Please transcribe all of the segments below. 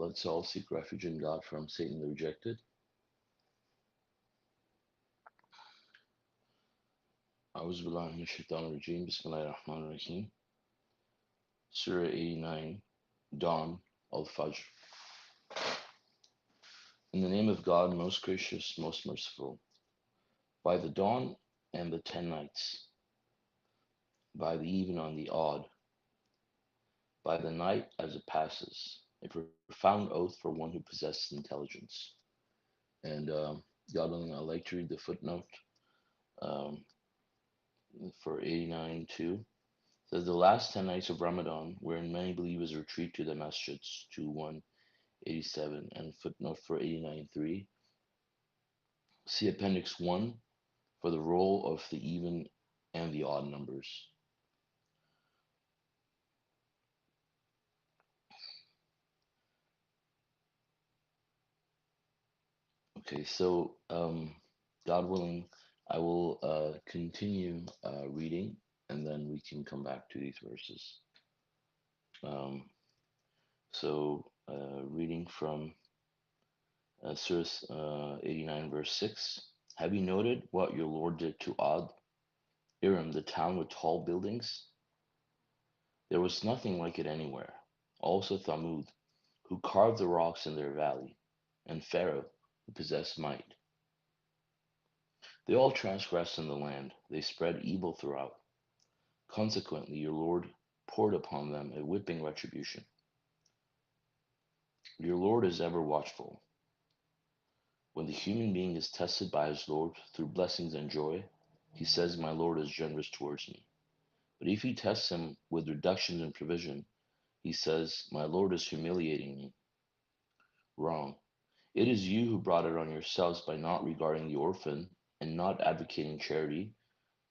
Let's all seek refuge in God from Satan the rejected. أعوذ بالله من الشيطان الرجيم بسم الله الرحمن الرحيم. Surah 89, Dawn, Al-Fajr. In the name of God, most gracious, most merciful. By the dawn and the 10 nights, by the even on the odd, by the night as it passes, a profound oath for one who possesses intelligence. And God willing, I'd like to read the footnote um, for 89 too. Says the last 10 nights of Ramadan, wherein many believers retreat to the masjids, to 187, and footnote for 89.3. See Appendix 1 for the role of the even and the odd numbers. Okay, so God willing, I will continue reading, and then we can come back to these verses. Um, reading from Surah 89, verse 6. Have you noted what your Lord did to Ad, Iram, the town with tall buildings? There was nothing like it anywhere. Also Thamud, who carved the rocks in their valley, and Pharaoh, who possessed might. They all transgressed in the land, they spread evil throughout. Consequently, your Lord poured upon them a whipping retribution. Your Lord is ever watchful. When the human being is tested by his Lord through blessings and joy, he says, my Lord is generous towards me. But if he tests him with reductions in provision, he says, my Lord is humiliating me. Wrong. It is you who brought it on yourselves by not regarding the orphan and not advocating charity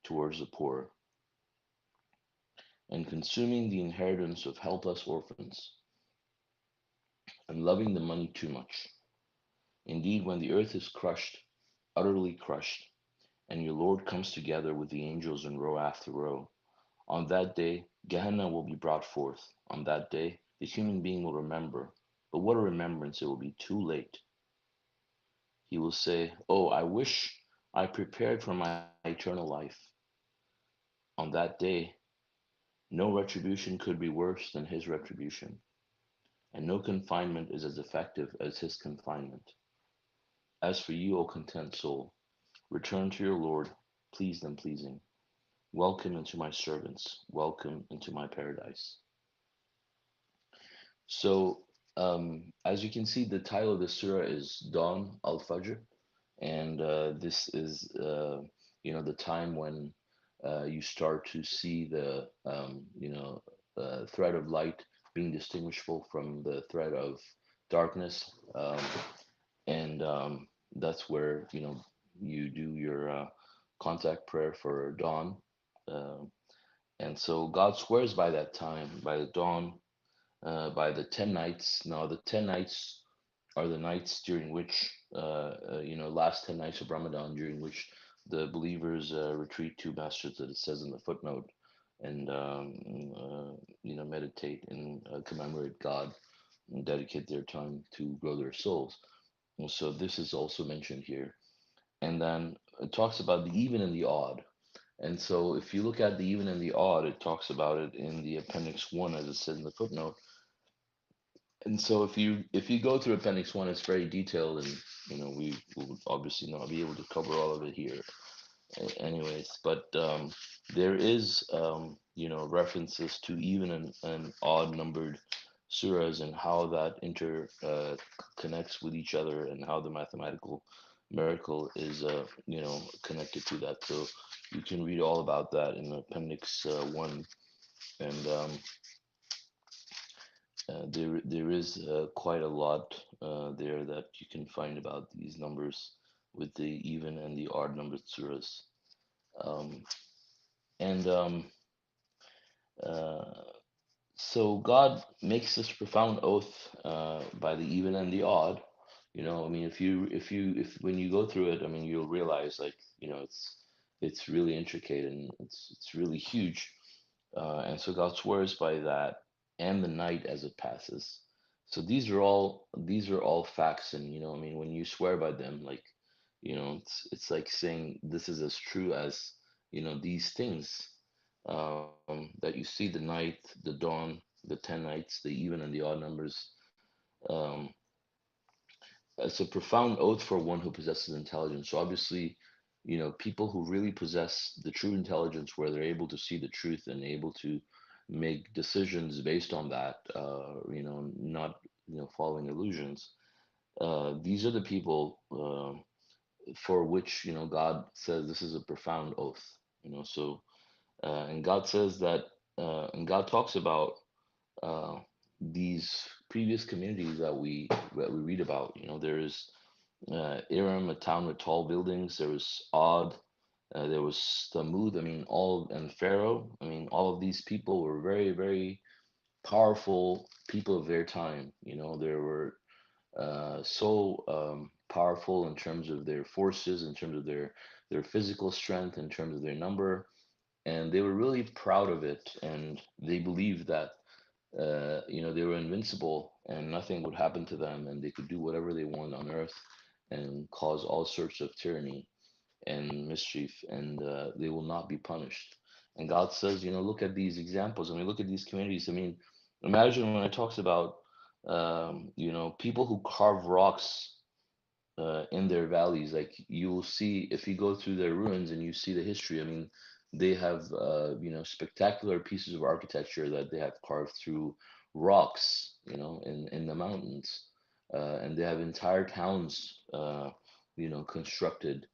towards the poor, and consuming the inheritance of helpless orphans, and loving the money too much. Indeed, when the earth is crushed, utterly crushed, and your Lord comes together with the angels in row after row, on that day, Gehenna will be brought forth. On that day, the human being will remember. But what a remembrance, it will be too late. He will say, oh, I wish I prepared for my eternal life. On that day, no retribution could be worse than his retribution, and no confinement is as effective as his confinement. As for you, O content soul, return to your Lord, pleased and pleasing. Welcome into my servants, welcome into my paradise. So, as you can see, the title of the surah is Dawn al-Fajr, and this is, the time when you start to see the, thread of light being distinguishable from the thread of darkness, and that's where you do your contact prayer for dawn, uh, and so God swears by that time, by the dawn, by the 10 nights. Now, the 10 nights are the nights during which, last 10 nights of Ramadan, during which the believers retreat to masjids, that it says in the footnote, and, meditate and commemorate God and dedicate their time to grow their souls. And so this is also mentioned here. And then it talks about the even and the odd. And so if you look at the even and the odd, it talks about it in the appendix 1, as it says in the footnote. And so if you go through appendix 1, it's very detailed, and we will obviously not be able to cover all of it here, anyways. But there is references to even and odd numbered surahs, and how that connects with each other, and how the mathematical miracle is connected to that. So you can read all about that in appendix 1, and there is quite a lot there that you can find about these numbers with the even and the odd numbered surahs. Um, and uh, so God makes this profound oath by the even and the odd. I mean, if when you go through it, I mean, you'll realize, like, it's really intricate, and it's really huge. And so God swears by that, and the night as it passes. So these are all facts, and you know, I mean, when you swear by them, like, you know, it's like saying this is as true as, you know, these things, that you see, the night, the dawn, the 10 nights, the even and the odd numbers. Um, it's a profound oath for one who possesses intelligence. So obviously, you know, people who really possess the true intelligence, where they're able to see the truth and able to make decisions based on that, you know, not, you know, following illusions. These are the people, for which, you know, God says this is a profound oath. You know, so and God says that, and God talks about, uh, these previous communities that we read about. You know, there is, Aram, a town with tall buildings. There was Od. There was Thamud. I mean, all and Pharaoh. I mean, all of these people were very, very powerful people of their time. You know, they were, so, powerful in terms of their forces, in terms of their physical strength, in terms of their number, and they were really proud of it, and they believed that, you know, they were invincible and nothing would happen to them, and they could do whatever they want on Earth and cause all sorts of tyranny and mischief, and they will not be punished. And God says, you know, look at these examples. I mean, look at these communities. I mean, imagine when it talks about, you know, people who carve rocks, in their valleys. Like, you will see if you go through their ruins and you see the history. I mean, they have, you know, spectacular pieces of architecture that they have carved through rocks, you know, in the mountains, and they have entire towns, you know, constructed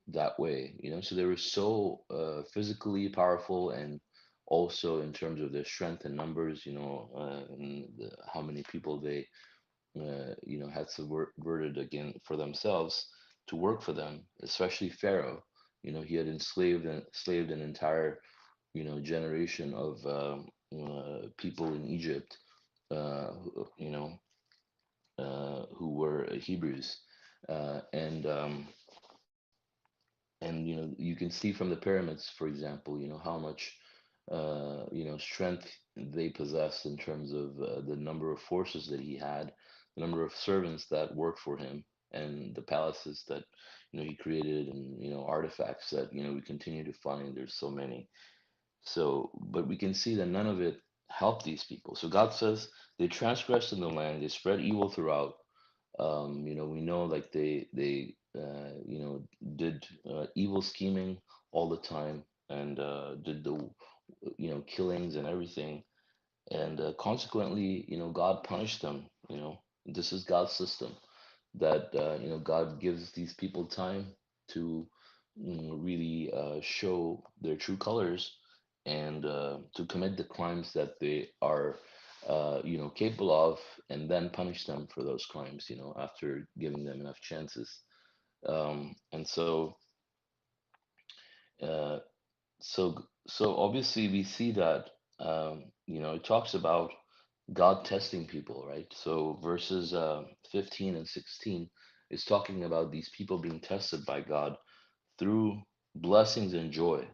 that way. You know, so they were so, physically powerful, and also in terms of their strength and numbers. You know, and how many people they, you know, had subverted again for themselves to work for them, especially Pharaoh. You know, he had enslaved an entire, you know, generation of, people in Egypt, you know, who were Hebrews, and you know, you can see from the pyramids, for example, you know, how much, you know, strength they possessed in terms of, the number of forces that he had, the number of servants that worked for him, and the palaces that, you know, he created, and you know, artifacts that, you know, we continue to find. There's so many. So, but we can see that none of it helped these people. So God says they transgressed in the land, they spread evil throughout. You know, we know, like, they you know, did, evil scheming all the time, and did the, you know, killings and everything, and consequently, you know, God punished them. You know, this is God's system, that, you know, God gives these people time to, really, show their true colors, and to commit the crimes that they are, you know, capable of, and then punish them for those crimes, you know, after giving them enough chances. And so, uh, so obviously we see that, you know, it talks about God testing people, right? So verses, 15 and 16 is talking about these people being tested by God through blessings and joy,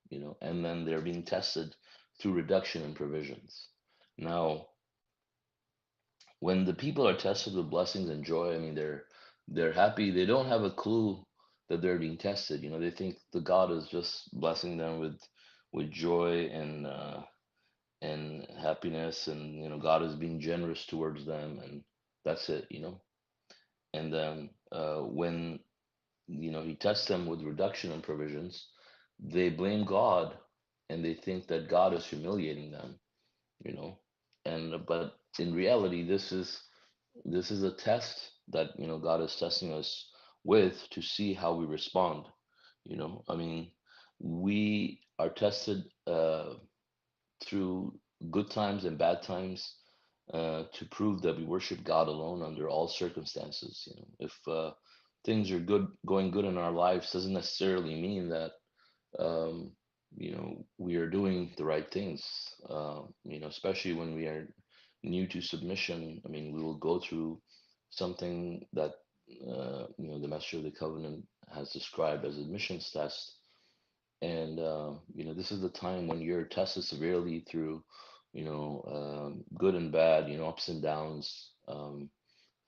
you know, and then they're being tested through reduction in provisions. Now, when the people are tested with blessings and joy, I mean, they're happy. They don't have a clue that they're being tested. You know, they think the God is just blessing them with joy and happiness, and you know, God is being generous towards them, and that's it. You know, and then, when, you know, He tests them with reduction in provisions, they blame God, and they think that God is humiliating them. You know, and but in reality, this is a test that, you know, God is testing us with, to see how we respond. You know, I mean, we are tested, through good times and bad times, to prove that we worship God alone under all circumstances. You know, if, things are going good in our lives, doesn't necessarily mean that, um, you know, we are doing the right things. You know, especially when we are new to submission. I mean, we will go through something that, you know, the Master of the Covenant has described as admissions test, and you know, this is the time when you're tested severely through, you know, good and bad, you know, ups and downs, um,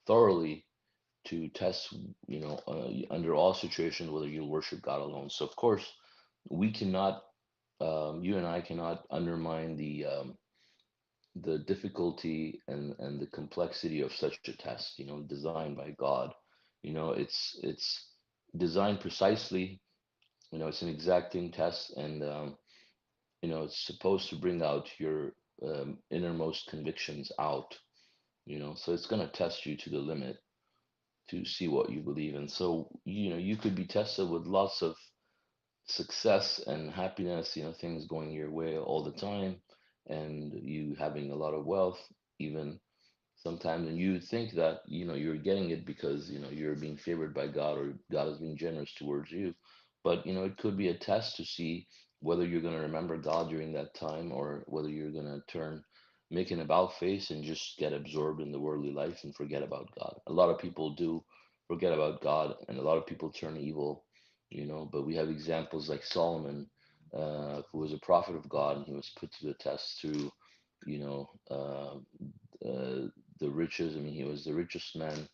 thoroughly to test, under all situations, whether you worship God alone. So, of course, we cannot, you and I cannot undermine the difficulty and the complexity of such a test, designed by God. It's designed precisely. It's an exacting test, and it's supposed to bring out your innermost convictions out. So it's going to test you to the limit to see what you believe in. So you could be tested with lots of success and happiness, things going your way all the time, and you having a lot of wealth, even sometimes, and you think that you're getting it because you're being favored by God, or God is being generous towards you. But it could be a test to see whether you're going to remember God during that time, or whether you're going to make an about face and just get absorbed in the worldly life and forget about God. A lot of people do forget about God, and a lot of people turn evil. But we have examples like Solomon, who was a prophet of God, and he was put to the test through you know, uh, uh, the riches. I mean, he was the richest man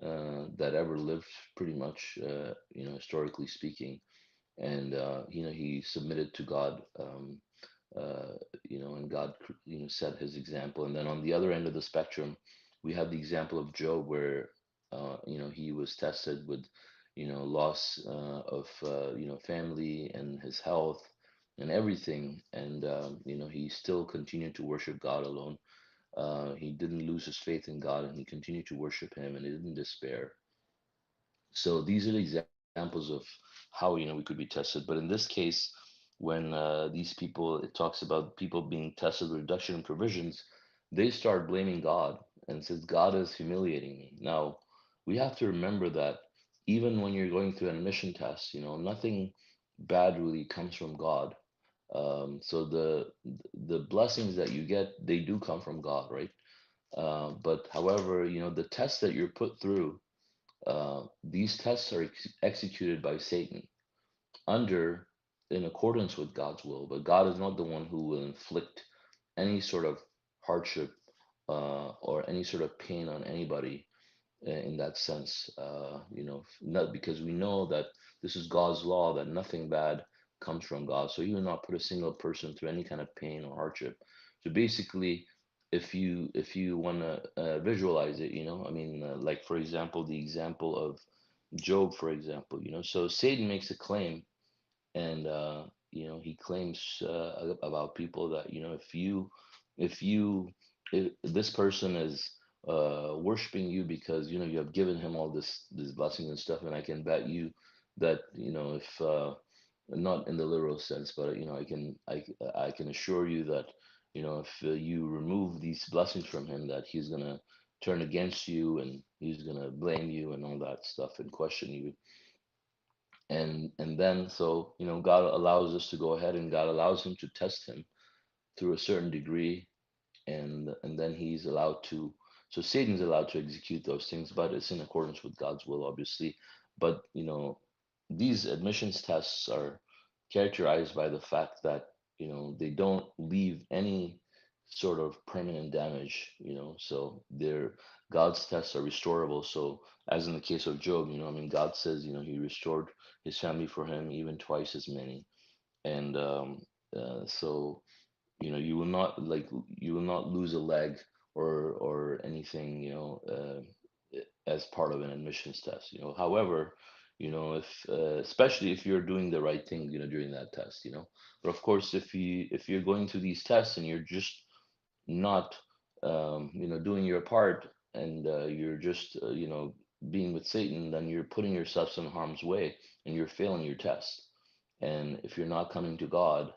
that ever lived, pretty much, historically speaking. And he submitted to God, uh, and God, set his example. And then on the other end of the spectrum, we have the example of Job, where he was tested with, loss of family and his health and everything, and he still continued to worship God alone. He didn't lose his faith in God, and he continued to worship Him, and he didn't despair. So these are the examples of how we could be tested. But in this case, when these people, it talks about people being tested with reduction in provisions, they start blaming God and says God is humiliating me. Now we have to remember that even when you're going through an admission test, nothing bad really comes from God. So the blessings that you get, they do come from God, right? But however, the tests that you're put through, these tests are executed by Satan under in accordance with God's will, but God is not the one who will inflict any sort of hardship or any sort of pain on anybody in that sense. Not because we know that this is God's law, that nothing bad comes from God. So He will not put a single person through any kind of pain or hardship. So basically, if you want to visualize it, I mean, like for example, the example of Job, for example, so Satan makes a claim, and he claims about people that if you if this person is worshiping you because you have given him all this blessing and stuff, and I can bet you that if not in the literal sense, but I can assure you that if you remove these blessings from him, that he's gonna turn against you, and he's gonna blame you and all that stuff and question you. And then, so God allows us to go ahead, and God allows him to test him through a certain degree, and then he's allowed to, so Satan's allowed to execute those things, but it's in accordance with God's will, obviously. But these admissions tests are characterized by the fact that they don't leave any sort of permanent damage. So they're, God's tests are restorable. So as in the case of Job, I mean, God says he restored his family for him even twice as many. And so you will not, like, you will not lose a leg or anything, as part of an admissions test. However, if especially if you're doing the right thing, during that test. But of course, if you're going through these tests and you're just not doing your part, and you're just being with Satan, then you're putting yourself in harm's way, and you're failing your test. And if you're not coming to God,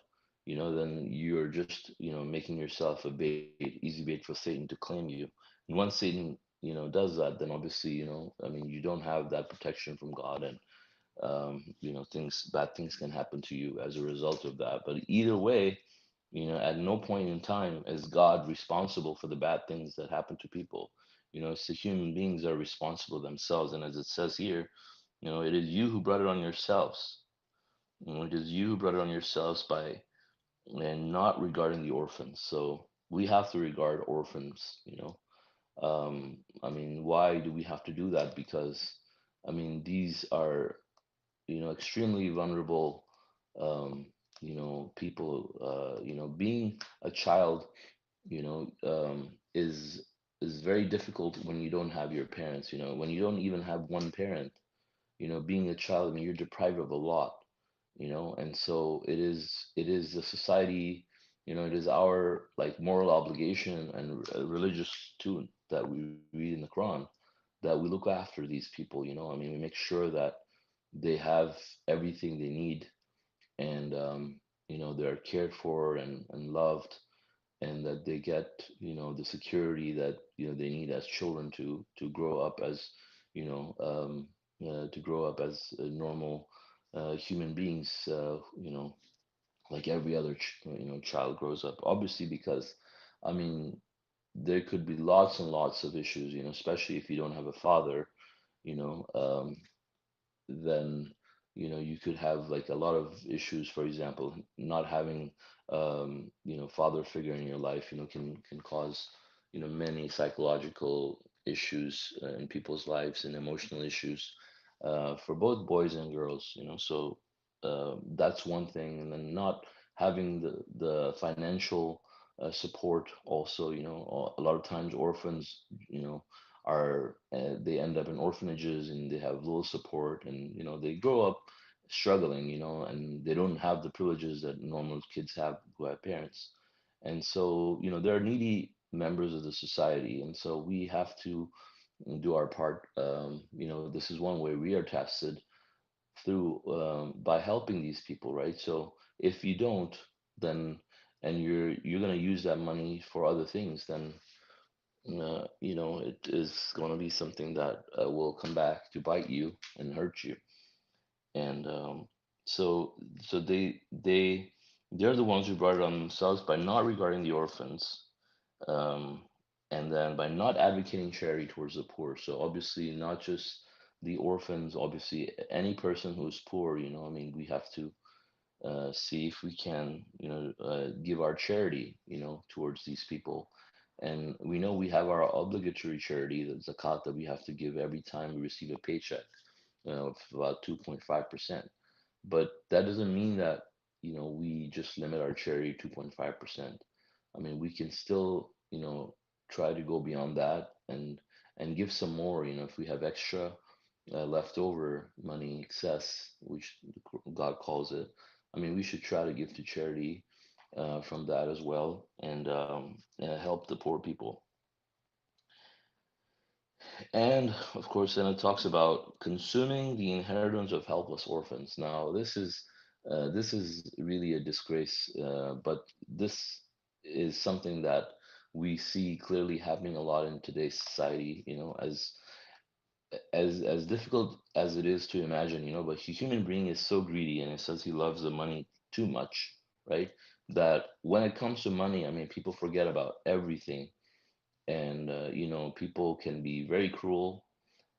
then you're just making yourself a bait, easy bait for Satan to claim you. And once Satan does that, then obviously, I mean, you don't have that protection from God, and bad things can happen to you as a result of that. But either way, at no point in time is God responsible for the bad things that happen to people. It's the human beings that are responsible themselves. And as it says here, it is you who brought it on yourselves. It is you who brought it on yourselves by, and not regarding the orphans. So we have to regard orphans, I mean, why do we have to do that? Because, I mean, these are, extremely vulnerable, um, people. Being a child, is very difficult when you don't have your parents. When you don't even have one parent. Being a child, I mean, you're deprived of a lot. And so it is the society. It is our like moral obligation and religious too that we read in the Quran, that we look after these people. I mean, we make sure that they have everything they need, and they're cared for and loved, and that they get the security that they need as children to grow up as normal human beings, like every other child grows up, obviously, because I mean there could be lots and lots of issues, especially if you don't have a father, you know um, then you could have like a lot of issues. For example, not having father figure in your life can cause many psychological issues in people's lives, and emotional issues for both boys and girls. So that's one thing. And then not having the financial support also. A lot of times orphans are they end up in orphanages, and they have little support, and they grow up struggling, and they don't have the privileges that normal kids have who have parents. And so they're needy members of the society, and so we have to do our part. This is one way we are tested through, by helping these people, right? So if you don't, then and you're going to use that money for other things, then it is going to be something that will come back to bite you and hurt you. And so they're the ones who brought it on themselves by not regarding the orphans, um, and then by not advocating charity towards the poor. So obviously, not just the orphans. Obviously, any person who is poor. I mean, we have to see if we can, give our charity, towards these people. And we know we have our obligatory charity, the zakat, that we have to give every time we receive a paycheck, of about 2.5%. But that doesn't mean that, we just limit our charity 2.5%. I mean, we can still, try to go beyond that, and give some more, if we have extra leftover money, excess, which God calls it. I mean, we should try to give to charity from that as well, and help the poor people. And of course, then it talks about consuming the inheritance of helpless orphans. Now, this is really a disgrace, but this is something that we see clearly happening a lot in today's society. As difficult as it is to imagine, but the human being is so greedy, and it says he loves the money too much, right? That when it comes to money, I mean, people forget about everything, and people can be very cruel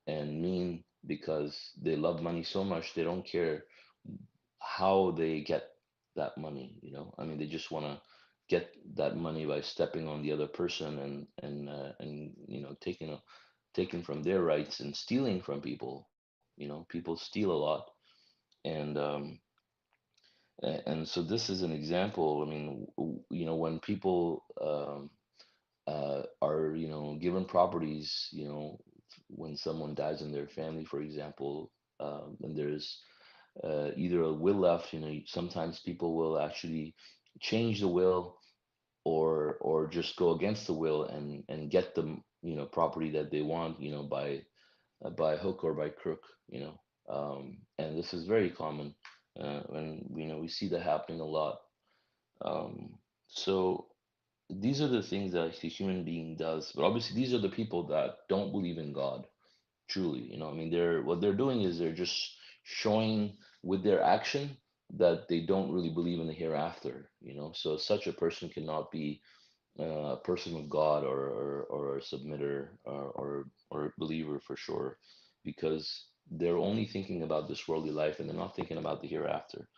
and mean because they love money so much they don't care how they get that money. I mean, they just want to get that money by stepping on the other person, and taking from their rights and stealing from people. People steal a lot. And and so this is an example. I mean, when people are given properties, when someone dies in their family, for example, and there's either a will left. Sometimes people will actually change the will, or just go against the will, and get the property that they want, by hook or by crook. And this is very common, and we see that happening a lot. Um, so these are the things that the human being does. But obviously, these are the people that don't believe in God truly. I mean, what they're doing is they're just showing with their action that they don't really believe in the hereafter. So such a person cannot be a person of God, or a submitter, or a believer for sure, because they're only thinking about this worldly life, and they're not thinking about the hereafter,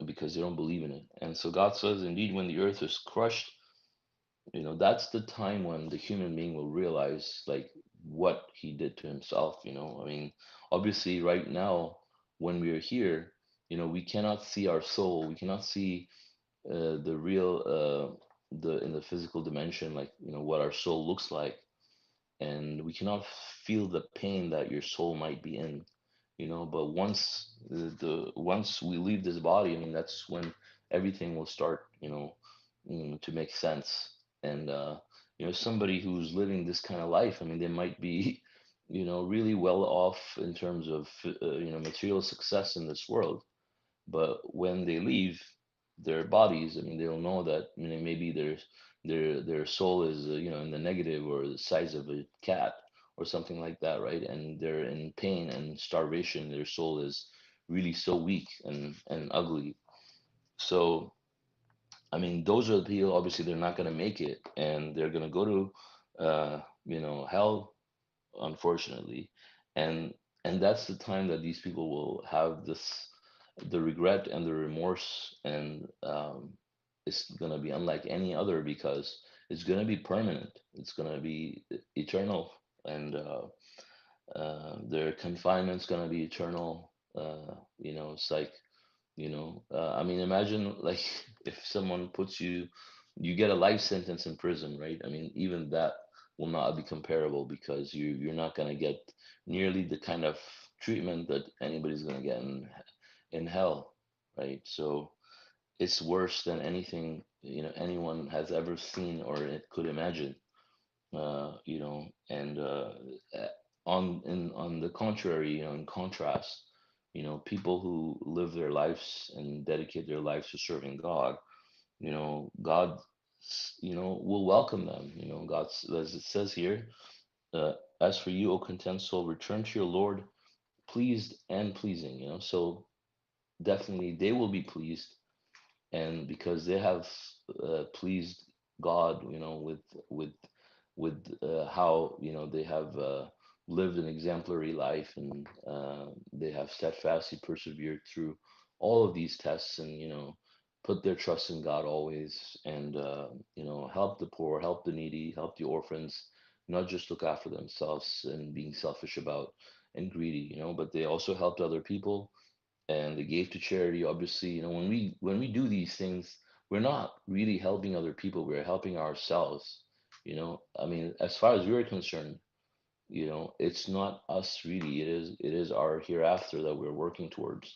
because they don't believe in it. And so God says, indeed, when the earth is crushed, That's the time when the human being will realize like what he did to himself. I mean, obviously right now when we are here, we cannot see our soul, we cannot see the real the in the physical dimension, like what our soul looks like, and we cannot feel the pain that your soul might be in. But once once we leave this body, I mean, that's when everything will start, to make sense. And somebody who's living this kind of life, I mean, they might be really well off in terms of material success in this world, but when they leave their bodies, I mean, they'll know that, maybe their soul is in the negative or the size of a cat or something like that, right? And they're in pain and starvation. Their soul is really so weak and ugly. So I mean, those are the people. Obviously, they're not going to make it, and they're going to go to hell, unfortunately. And that's the time that these people will have the regret and the remorse, and it's going to be unlike any other, because it's going to be permanent, it's going to be eternal, and their confinement's going to be eternal. It's like, I mean, imagine like if someone puts you, you get a life sentence in prison, right? I mean, even that will not be comparable, because you're not going to get nearly the kind of treatment that anybody's going to get in hell, right? So it's worse than anything anyone has ever seen or it could imagine. And on the contrary, in contrast, people who live their lives and dedicate their lives to serving God, God, will welcome them. God, as it says here, uh, as for you, O content soul, return to your Lord, pleased and pleasing. So definitely they will be pleased, and because they have pleased God, with how they have lived an exemplary life, and they have steadfastly persevered through all of these tests, and put their trust in God always, and help the poor, help the needy, help the orphans, not just look after themselves and being selfish about and greedy, but they also helped other people, and they gave to charity. Obviously, when we do these things, we're not really helping other people, we're helping ourselves. I mean, as far as we're concerned, it's not us really, it is our hereafter that we're working towards.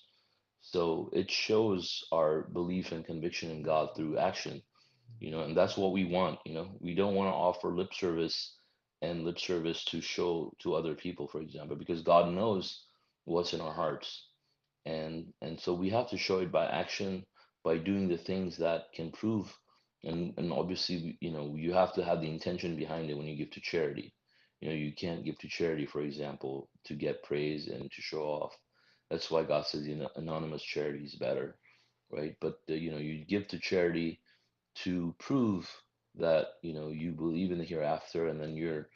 So it shows our belief and conviction in God through action, and that's what we want. We don't want to offer lip service and lip service to show to other people, for example, because God knows what's in our hearts. And so we have to show it by action, by doing the things that can prove. And obviously, you have to have the intention behind it when you give to charity. You can't give to charity, for example, to get praise and to show off. That's why God says, anonymous charity is better, right? But you give to charity to prove that you believe in the hereafter, and then you're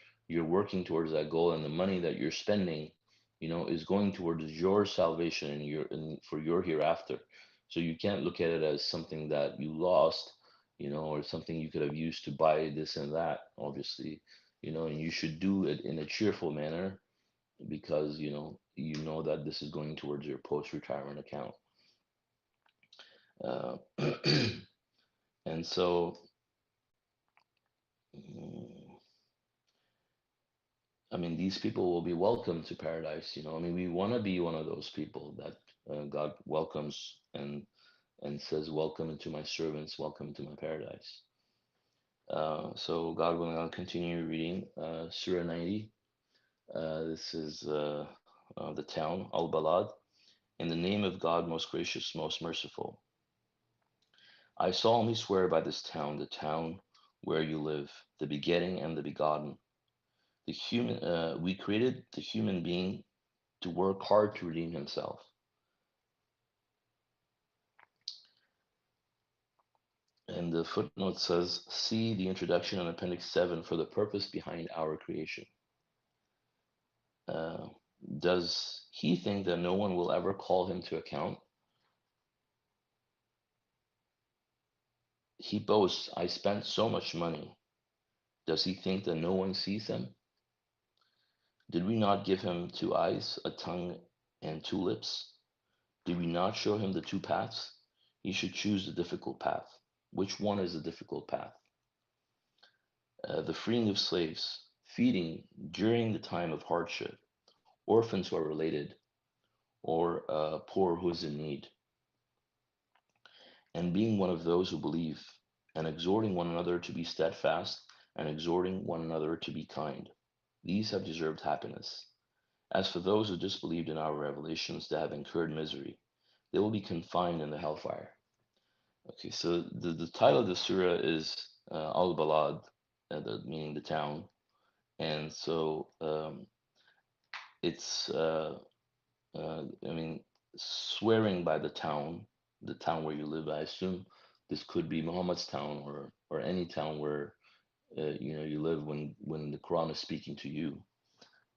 working towards that goal, and the money that you're spending is going towards your salvation and for your hereafter. So you can't look at it as something that you lost, or something you could have used to buy this and that, obviously. And you should do it in a cheerful manner, because you know that this is going towards your post-retirement account. uh, and so, mm, I mean, these people will be welcome to paradise. I mean, we want to be one of those people that God welcomes and says, "Welcome into my servants, welcome to my paradise." So, God willing, I'll continue reading Surah 90. This is the town Al Balad. In the name of God, most gracious, most merciful. I solemnly swear by this town, the town where you live, the begetting and the begotten. We created the human being to work hard to redeem himself. And the footnote says, see the introduction on Appendix 7 for the purpose behind our creation. Uh, does he think that no one will ever call him to account? He boasts, I spent so much money. Does he think that no one sees him? Did we not give him two eyes, a tongue, and two lips? Did we not show him the two paths? He should choose the difficult path. Which one is the difficult path? The freeing of slaves, feeding during the time of hardship, orphans who are related, or poor who is in need, and being one of those who believe, and exhorting one another to be steadfast, and exhorting one another to be kind. These have deserved happiness. As for those who disbelieved in our revelations, they have incurred misery. They will be confined in the hellfire. Okay, so the title of the surah is Al Balad, meaning the town. And so it's, I mean, swearing by the town where you live. I assume this could be Muhammad's town, or any town where you live when the Quran is speaking to you,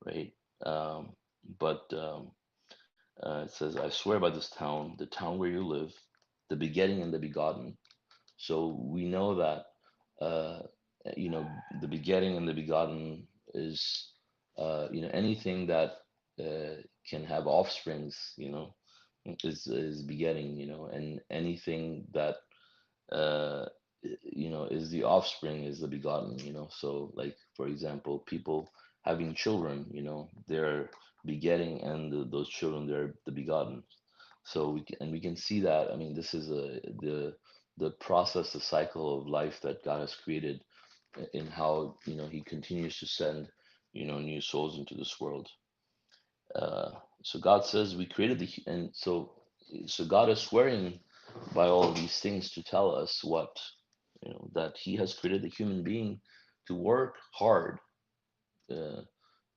right? Um, but it says, "I swear by this town, the town where you live, the begetting and the begotten." So we know that uh, you know the begetting and the begotten is anything that can have offsprings, is begetting, and anything that uh, is the offspring is the begotten, so like for example, people having children, they're begetting, and those children, they're the begotten. So we can see that. I mean, this is the process, the cycle of life that God has created, in how he continues to send new souls into this world. uh, so God says we created and so God is swearing by all of these things to tell us what, that he has created the human being to work hard, uh,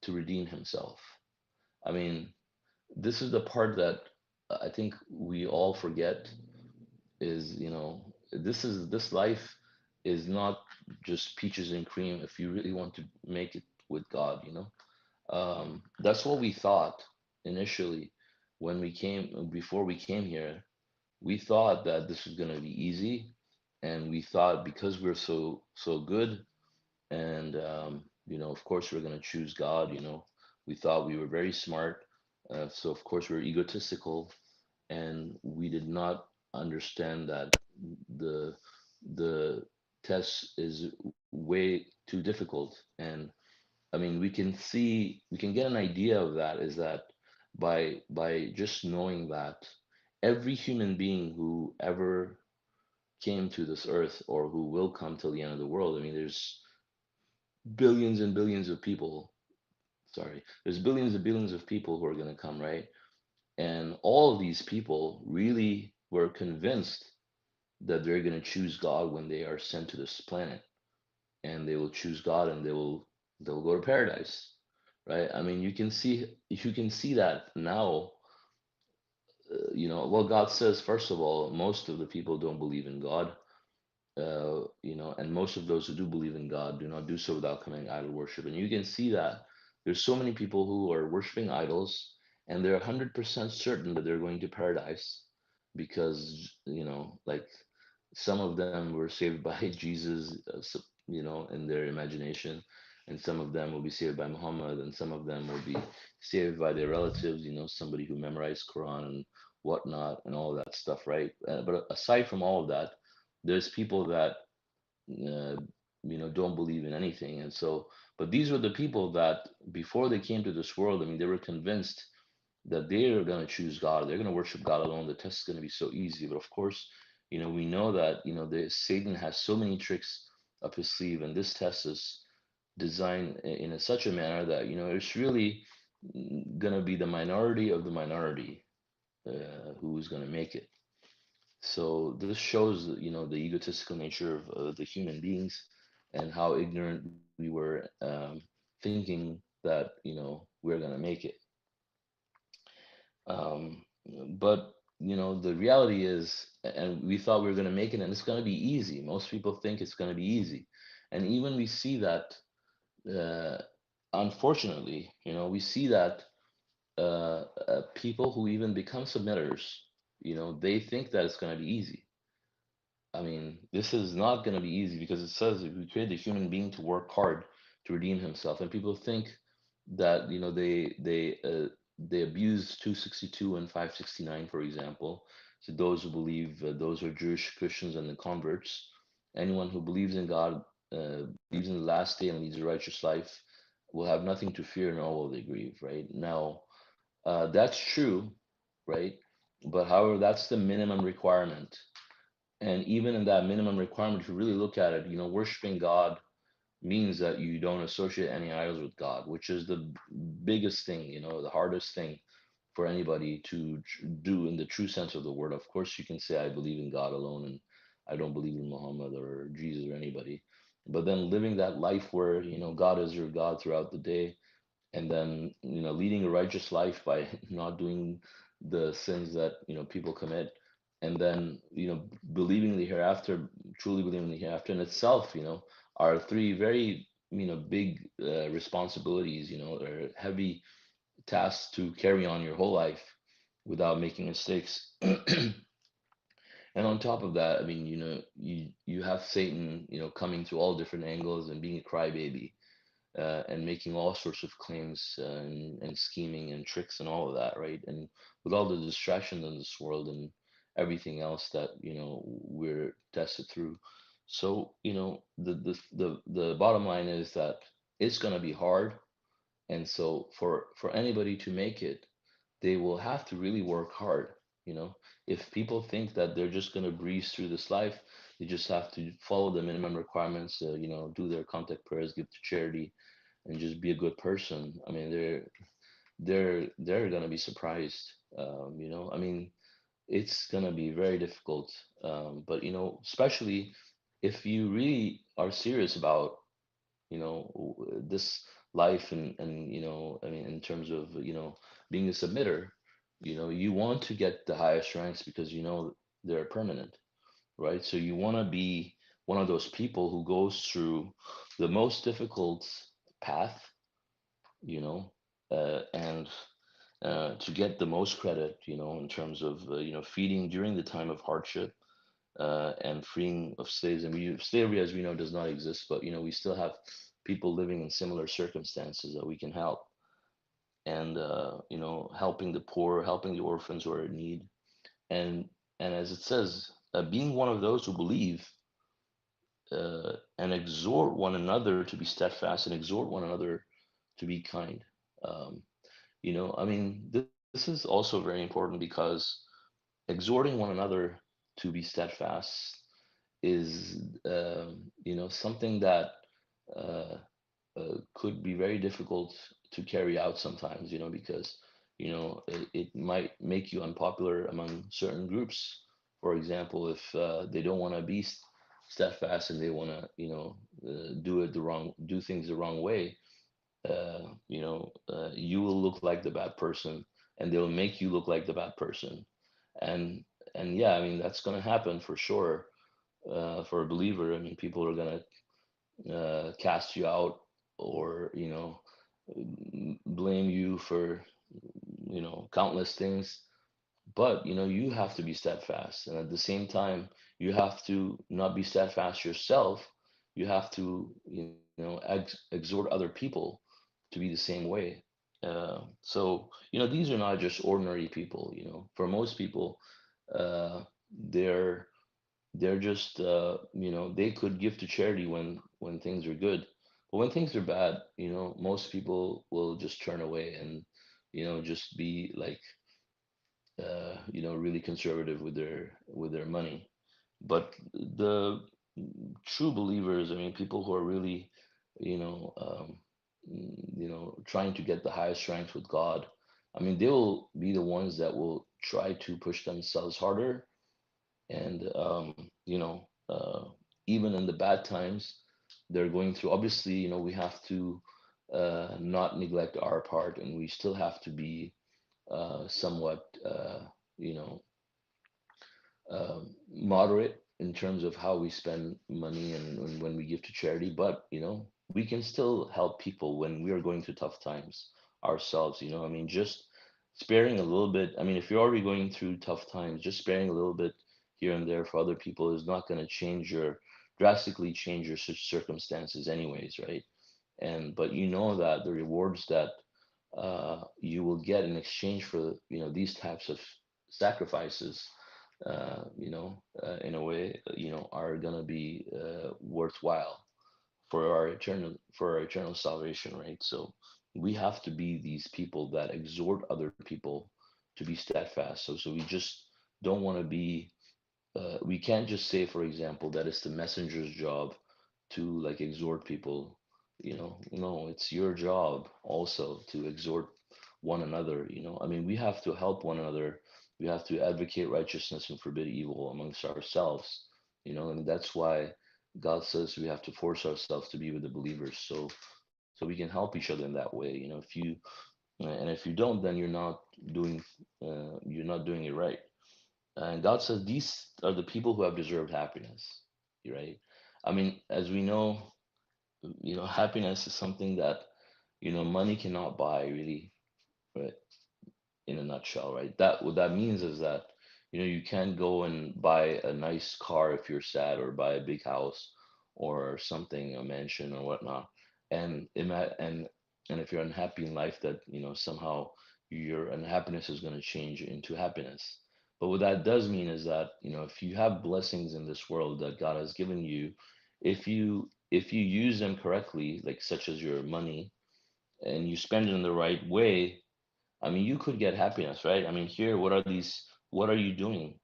to redeem himself. I mean, this is the part that I think we all forget, is this life is not just peaches and cream if you really want to make it with God. That's what we thought initially when we came before we came here. We thought that this was going to be easy, and we thought because we're so good, and of course we're going to choose God. We thought we were very smart, so of course we were egotistical, and we did not understand that the the test is way too difficult. And I mean, we can get an idea of that, is that by just knowing that every human being who ever came to this earth, or who will come till the end of the world. I mean, there's billions and billions of people. Sorry, there's billions and billions of people who are going to come, right? And all of these people really were convinced that they're going to choose God when they are sent to this planet, and they will choose God, and they'll go to paradise, right? I mean, you can see that now. Well, God says, first of all, most of the people don't believe in God, and most of those who do believe in God do not do so without committing idol worship. And you can see that there's so many people who are worshiping idols, and they're 100% certain that they're going to paradise, because like, some of them were saved by Jesus, in their imagination, and some of them will be saved by Muhammad, and some of them will be saved by their relatives, somebody who memorized Quran and whatnot, and all that stuff, right? But aside from all of that, there's people that uh, don't believe in anything. And so, but these were the people that before they came to this world, I mean, they were convinced that they're going to choose God, they're going to worship God alone, the test is going to be so easy. But of course, we know that Satan has so many tricks up his sleeve, and this test is designed in such a manner that it's really going to be the minority of the minority who's going to make it. So this shows, the egotistical nature of the human beings, and how ignorant we were, thinking that we're gonna make it. Um, but the reality is, and we thought we were gonna make it, and it's gonna be easy. Most people think it's gonna be easy, and even we see that. Uh, Unfortunately, we see that people who even become submitters, they think that it's gonna be easy. I mean, this is not going to be easy because it says we create a human being to work hard to redeem himself, and people think that they abuse 262 and 569, for example. So those who believe, those who are Jewish Christians and the converts, anyone who believes in God, believes in the last day and leads a righteous life, will have nothing to fear, nor will they grieve. Right now, that's true, right? But however, that's the minimum requirement. And even in that minimum requirement, if you really look at it, worshiping God means that you don't associate any idols with God, which is the biggest thing, the hardest thing for anybody to do in the true sense of the word. Of course, you can say, I believe in God alone and I don't believe in Muhammad or Jesus or anybody. But then living that life where, God is your God throughout the day, and then leading a righteous life by not doing the sins that people commit, and then believing in the hereafter, truly believing in the hereafter in itself, are three very big responsibilities, or heavy tasks to carry on your whole life without making mistakes. And on top of that, I mean, you have Satan, coming to all different angles and being a crybaby, and making all sorts of claims, and scheming and tricks and all of that, right? And with all the distractions in this world and everything else that we're tested through. So the bottom line is that it's gonna be hard, and so for anybody to make it, they will have to really work hard. You know, if people think that they're just gonna breeze through this life, they just have to follow the minimum requirements, do their contact prayers, give to charity, and just be a good person. I mean, they're gonna be surprised. I mean, it's gonna be very difficult. But especially if you really are serious about this life, and I mean, in terms of being a submitter, you want to get the highest ranks because they're permanent, right? So you want to be one of those people who goes through the most difficult path, you know, and to get the most credit, in terms of feeding during the time of hardship, and freeing of slaves. And slavery, as we know, does not exist, but we still have people living in similar circumstances that we can help, and helping the poor, helping the orphans who are in need, and as it says, being one of those who believe, and exhort one another to be steadfast, and exhort one another to be kind. Um, I mean, this is also very important because exhorting one another to be steadfast is, something that uh, could be very difficult to carry out sometimes, because it might make you unpopular among certain groups. For example, if they don't want to be steadfast, and they want to do things the wrong way, you will look like the bad person, and they'll make you look like the bad person. and and yeah, I mean, that's going to happen for sure. For a believer, I mean, people are going to cast you out, or blame you for countless things. But you have to be steadfast, and at the same time, you have to not be steadfast yourself. You have to exhort other people to be the same way. So these are not just ordinary people. For most people, uh, they're just they could give to charity when things are good, but when things are bad, most people will just turn away, and just be like really conservative with their money. But the true believers, I mean, people who are really you know um, trying to get the highest ranks with God, I mean, they will be the ones that will try to push themselves harder, and even in the bad times they're going through. Obviously, we have to not neglect our part, and we still have to be somewhat you know moderate in terms of how we spend money, and when we give to charity. But we can still help people when we are going through tough times ourselves. I mean, just sparing a little bit. I mean, if you're already going through tough times, just sparing a little bit here and there for other people is not going to drastically change your circumstances anyways, right? And but you know that the rewards that you will get in exchange for these types of sacrifices, in a way, are gonna be worthwhile for our eternal salvation, right? So we have to be these people that exhort other people to be steadfast. So we just don't want to be. We can't just say, for example, that it's the messenger's job to like exhort people. No, it's your job also to exhort one another. I mean, we have to help one another. We have to advocate righteousness and forbid evil amongst ourselves. And that's why God says we have to force ourselves to be with the believers, so we can help each other in that way. If you don't, then you're not doing it right. And God says these are the people who have deserved happiness, right? I mean, as we know, happiness is something that money cannot buy, really, right? In a nutshell, right? That what that means is that you can't go and buy a nice car if you're sad, or buy a big house or something, a mansion or whatnot, and if you're unhappy in life, that somehow your unhappiness is going to change into happiness. But what that does mean is that if you have blessings in this world that God has given you, if you use them correctly, like such as your money, and you spend it in the right way, I mean, you could get happiness, right? I mean, here, what are you doing?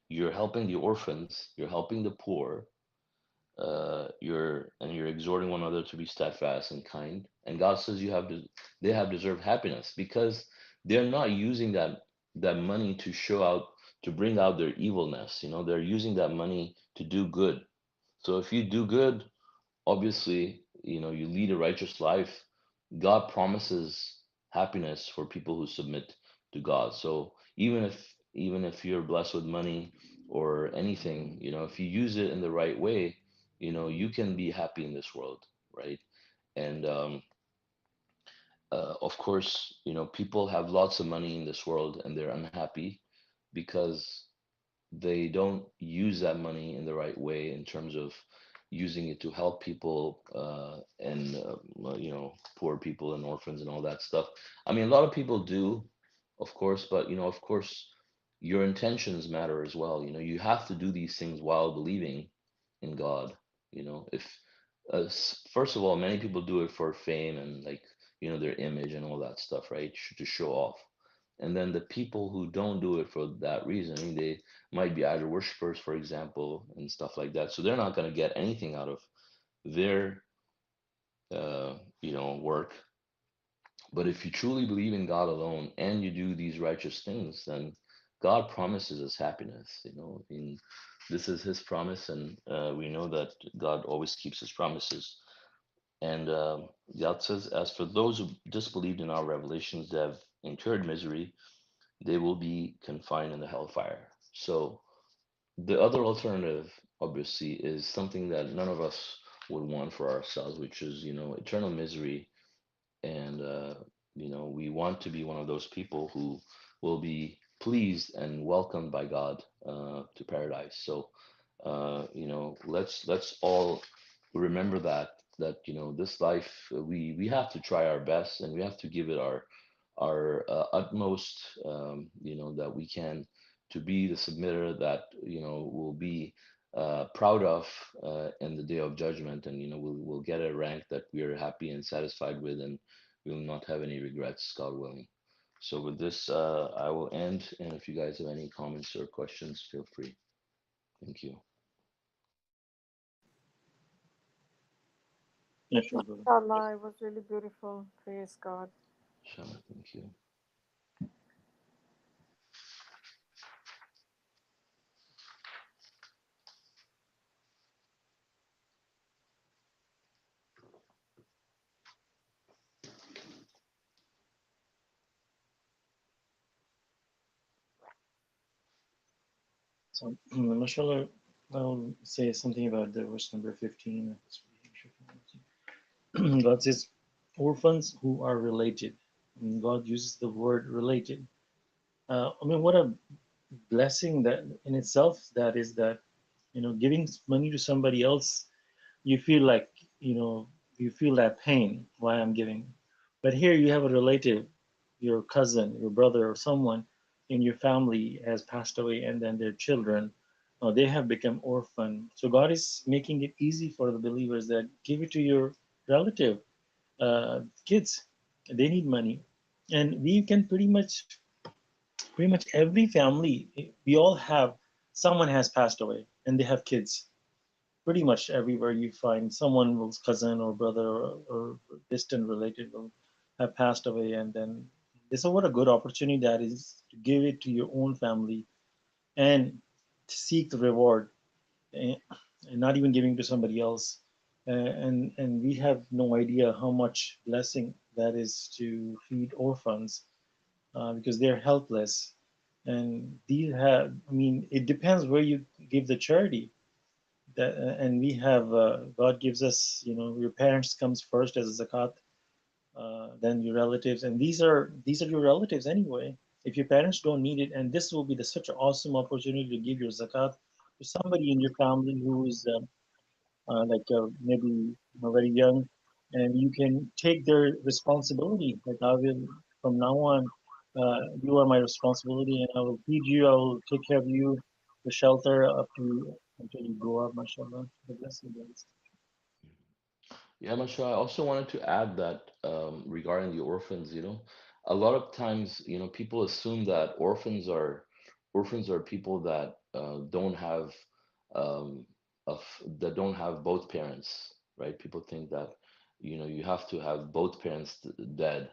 You're helping the orphans, you're helping the poor, you're exhorting one another to be steadfast and kind. And God says they have deserved happiness because they're not using that money to show out, to bring out their evilness. They're using that money to do good. So if you do good, obviously, you lead a righteous life, God promises happiness for people who submit to God. So even if you're blessed with money or anything, if you use it in the right way, you can be happy in this world, right? And of course, people have lots of money in this world and they're unhappy because they don't use that money in the right way, in terms of using it to help people, and poor people and orphans and all that stuff. I mean, a lot of people do, of course, but of course, your intentions matter as well. You have to do these things while believing in God. If first of all, many people do it for fame and, like, their image and all that stuff, right? To show off. And then the people who don't do it for that reason, I mean, they might be idol worshippers, for example, and stuff like that. So they're not going to get anything out of their, work. But if you truly believe in God alone and you do these righteous things, then God promises us happiness. I mean, this is His promise, and we know that God always keeps His promises. And God says, as for those who disbelieved in our revelations, they have incurred misery, they will be confined in the hellfire. So the other alternative, obviously, is something that none of us would want for ourselves, which is, eternal misery. And, we want to be one of those people who will be pleased and welcomed by God to paradise. So, let's all remember that this life, we have to try our best, and we have to give it our utmost, that we can, to be the submitter that will be proud of in the day of judgment, and we'll get a rank that we are happy and satisfied with, and we will not have any regrets, God willing. So with this, I will end, and if you guys have any comments or questions, feel free. Thank you. Yeah, sure, brother. Allah, it was really beautiful. Praise God. Inshallah, thank you. So, mashallah, I'll say something about the verse number 15. God says, orphans who are related. And God uses the word related. I mean, what a blessing that in itself, that is that, giving money to somebody else, you feel like, you know, you feel that pain why I'm giving. But here you have a relative, your cousin, your brother, or someone in your family has passed away, and then their children, they have become orphan. So God is making it easy for the believers that give it to your relative, kids. They need money, and we can pretty much every family, we all have someone has passed away and they have kids. Pretty much everywhere you find someone's cousin or brother or distant relative will have passed away, and then this is what a good opportunity that is to give it to your own family and to seek the reward, and, and not even giving to somebody else. And we have no idea how much blessing that is to feed orphans, because they're helpless. And these have, I mean, it depends where you give the charity. That, and we have, God gives us, your parents comes first as a zakat, then your relatives, and these are your relatives anyway. If your parents don't need it, and this will be such an awesome opportunity to give your zakat to somebody in your family who is, like, maybe, very young, and you can take their responsibility. Like, I will, from now on, you are my responsibility, and I will feed you. I will take care of you, the shelter up to until you grow up. Mashallah, the blessing is. Yeah, Masha, I also wanted to add that regarding the orphans, a lot of times, people assume that orphans are people that don't have that don't have both parents, right? People think that, you have to have both parents dead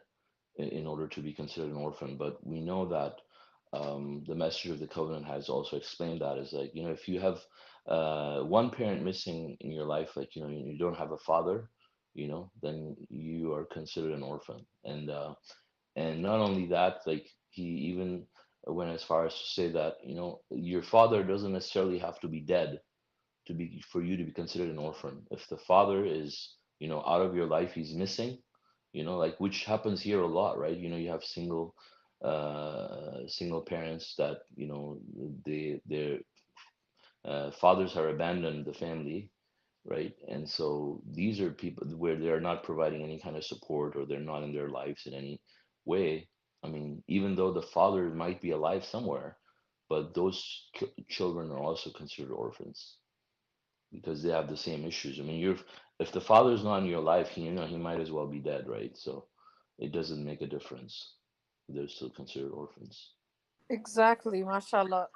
in order to be considered an orphan. But we know that the message of the covenant has also explained that is like, if you have one parent missing in your life, like, you don't have a father, then you are considered an orphan. And not only that, like, he even went as far as to say that, your father doesn't necessarily have to be dead to be for you to be considered an orphan. If the father is, out of your life, he's missing, like, which happens here a lot, right? You have single parents that, their fathers are abandoned the family, right? And so these are people where they're not providing any kind of support, or they're not in their lives in any way. I mean, even though the father might be alive somewhere, but those children are also considered orphans because they have the same issues. I mean, if the father's not in your life, he might as well be dead, right? So it doesn't make a difference. They're still considered orphans. Exactly, mashallah.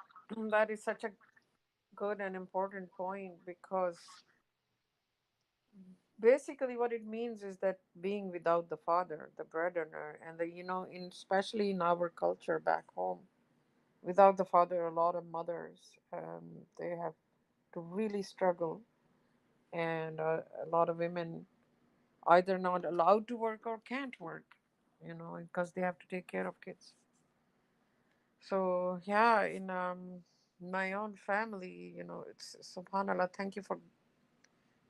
That is such a good and important point because basically what it means is that being without the father, the breadwinner, and especially in our culture back home, without the father, a lot of mothers, they have to really struggle, and a lot of women either not allowed to work or can't work, because they have to take care of kids. So yeah, in my own family, it's subhanallah. Thank you for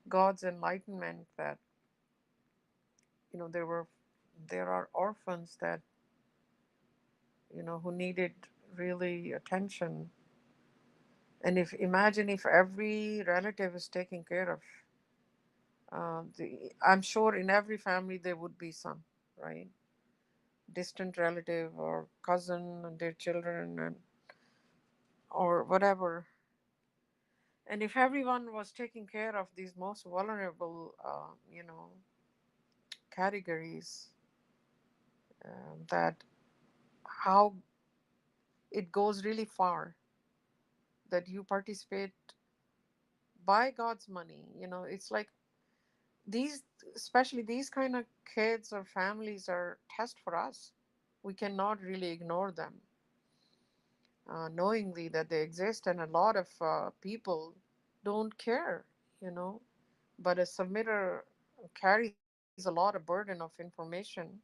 God's enlightenment that there are orphans that who needed really attention. And if imagine if every relative is taken care of, I'm sure in every family there would be some, right, distant relative or cousin and their children, and or whatever. And if everyone was taking care of these most vulnerable, categories, that how it goes really far, that you participate by God's money. It's like these, especially these kind of kids or families, are test for us. We cannot really ignore them, knowingly that they exist, and a lot of people don't care, you know. But a submitter carries a lot of burden of information.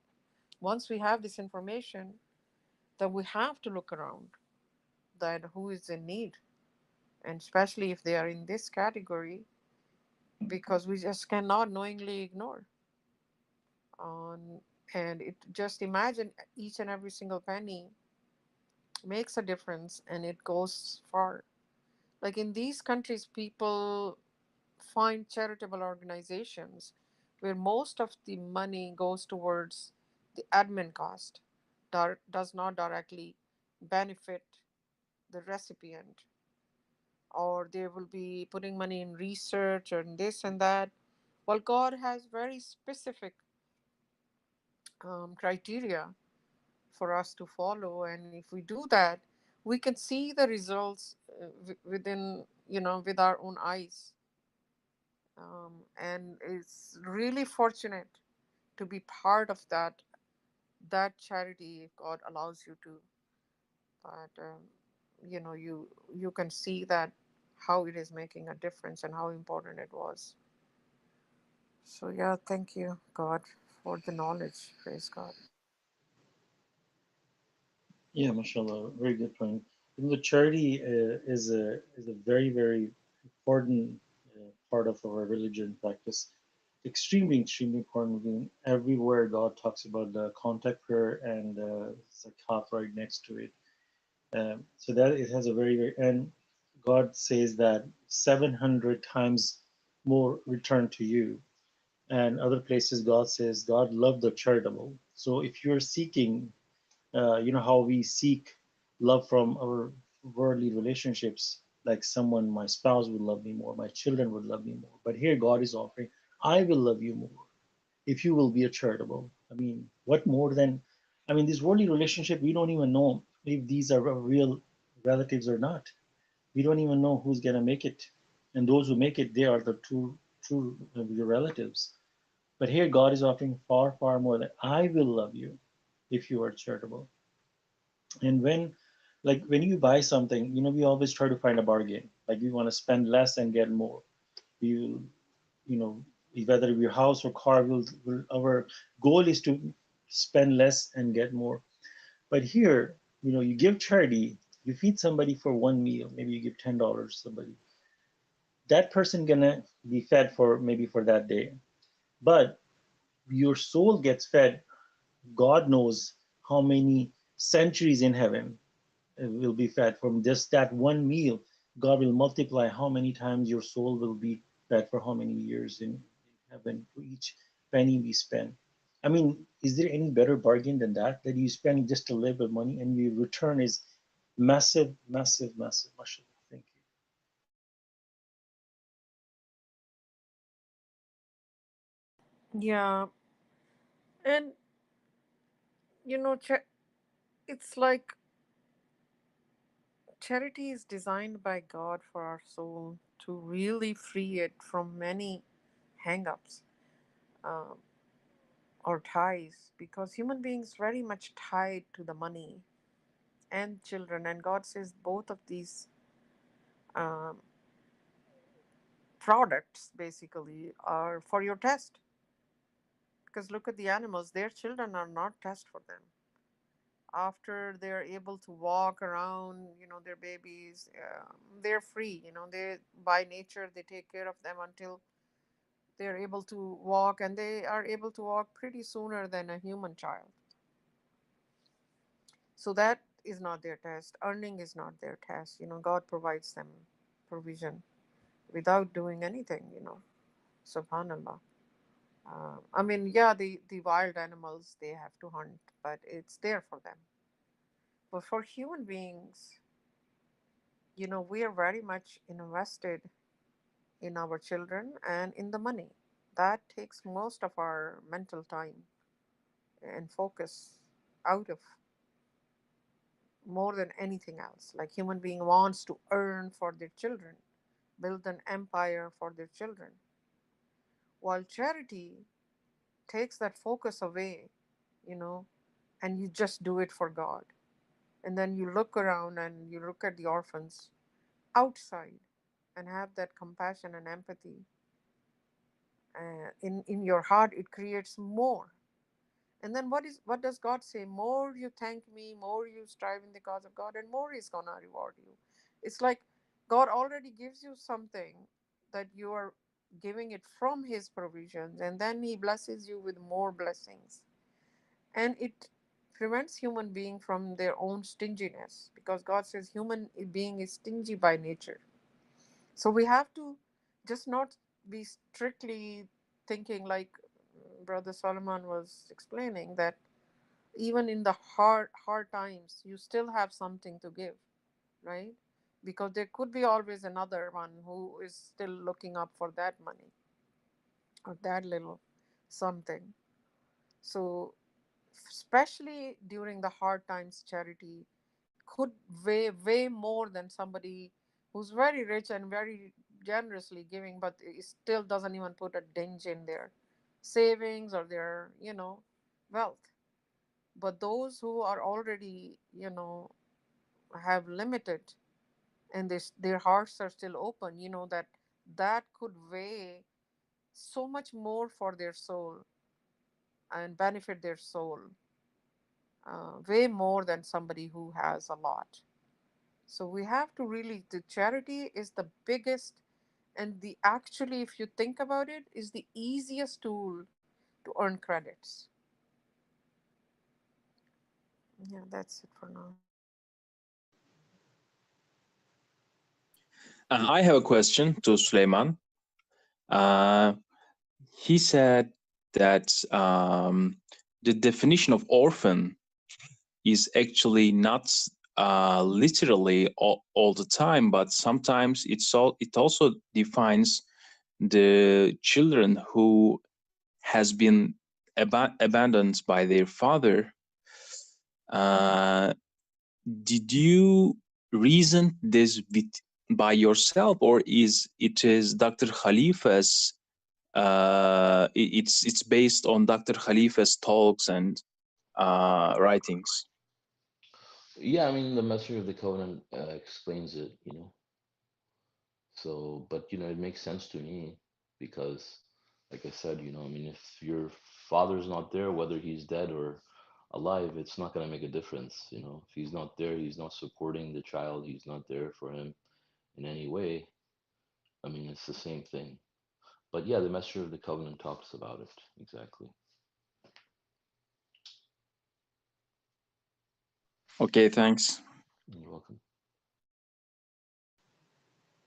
Once we have this information, then we have to look around that who is in need, and especially if they are in this category, because we just cannot knowingly ignore. Um, and it just imagine each and every single penny makes a difference and it goes far. Like in these countries, people find charitable organizations where most of the money goes towards the admin cost, does not directly benefit the recipient, or they will be putting money in research and this and that. Well, God has very specific criteria for us to follow, and if we do that, we can see the results within, with our own eyes. And it's really fortunate to be part of that charity if God allows you to. But you can see that how it is making a difference and how important it was. So yeah, thank you God for the knowledge. Praise God. Yeah, mashallah, very good point. The charity is a very very important part of our religion practice. Extremely extremely important. I mean, everywhere God talks about the contact prayer and zakat right next to it. So that it has a very very, and God says that 700 times more return to you. And other places God says God loved the charitable. So if you're seeking, how we seek love from our worldly relationships, like someone, my spouse would love me more, my children would love me more. But here God is offering, I will love you more if you will be a charitable. I mean, what more than, I mean, this worldly relationship, we don't even know if these are real relatives or not. We don't even know who's gonna make it, and those who make it, they are the true your relatives. But here God is offering far far more, that I will love you if you are charitable. And when you buy something, we always try to find a bargain. Like we want to spend less and get more. You you know Whether your house or car, our goal is to spend less and get more. But here, you give charity, you feed somebody for one meal, maybe you give $10 to somebody. That person gonna be fed for maybe for that day, but your soul gets fed. God knows how many centuries in heaven will be fed from just that one meal. God will multiply how many times your soul will be fed for how many years in heaven for each penny we spend. I mean, is there any better bargain than that? That you spend just a little bit of money and your return is massive, massive, massive. Mashallah. Thank you. Yeah, and it's like charity is designed by God for our soul to really free it from many hang-ups, um, or ties, because human beings very much tied to the money and children, and God says both of these um, products basically are for your test. Because look at the animals, their children are not test for them. After they're able to walk around, their babies, they're free. They, by nature, they take care of them until they're able to walk, and they are able to walk pretty sooner than a human child. So that is not their test. Earning is not their test. God provides them provision without doing anything. Subhanallah. I mean, yeah, the wild animals, they have to hunt, but it's there for them. But for human beings, we are very much invested in our children and in the money. That takes most of our mental time and focus out of, more than anything else. Like human being wants to earn for their children, build an empire for their children. While charity takes that focus away, you know, and you just do it for God. And then you look around and you look at the orphans outside and have that compassion and empathy. In your heart, it creates more. And then what does God say? More you thank me, more you strive in the cause of God, and more He's gonna reward you. It's like God already gives you something that you are giving it from His provisions, and then He blesses you with more blessings. And it prevents human being from their own stinginess, because God says human being is stingy by nature. So we have to just not be strictly thinking like Brother Solomon was explaining, that even in the hard times you still have something to give, right? Because there could be always another one who is still looking up for that money or that little something. So especially during the hard times, charity could way more than somebody who's very rich and very generously giving, but it still doesn't even put a dent in their savings or their wealth. But those who are already have limited, and their hearts are still open, that could weigh so much more for their soul and benefit their soul, way more than somebody who has a lot. So we have to really, the charity is the biggest, and the actually, if you think about it, is the easiest tool to earn credits. Yeah, that's it for now. I have a question to Suleiman. Uh, he said that the definition of orphan is actually not literally all the time, but sometimes it also defines the children who has been abandoned by their father. Uh, did you reason this by yourself, or is Dr. Khalifa's it's based on Dr. Khalifa's talks and writings? Yeah, I mean, the Messenger of the Covenant explains it. So, but it makes sense to me because, like I said, I mean, if your father's not there, whether he's dead or alive, it's not going to make a difference. If he's not there, he's not supporting the child, he's not there for him in any way. I mean, it's the same thing. But yeah, the Messenger of the Covenant talks about it exactly. Okay, thanks. You're welcome.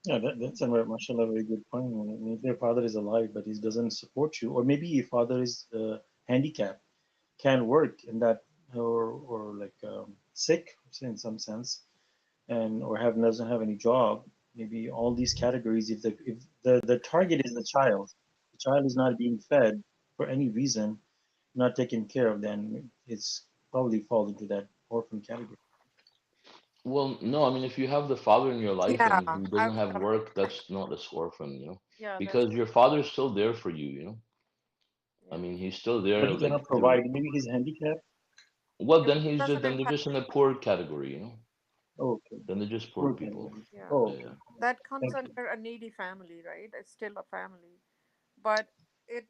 Yeah, that's a mashallah, very good point. I mean, if your father is alive but he doesn't support you, or maybe your father is handicapped, can't work in that, or like sick in some sense, and or doesn't have any job. Maybe all these categories. If the target is the child is not being fed for any reason, not taken care of, then it's probably fall into that orphan category. Well, no, I mean, if you have the father in your life Yeah, and he I doesn't was have about to work, say. that's not a orphan, Yeah, that's because your father's still there for you. I yeah. mean, he's still But there, he cannot like provide. Maybe he's handicapped. well, If then it he's just doesn't then they're impact just in the a poor category. Oh, okay. Then they're just poor Poor people. category. yeah, Oh, Yeah, okay. yeah. that comes Thank you. under a needy family, right? It's still a family, but it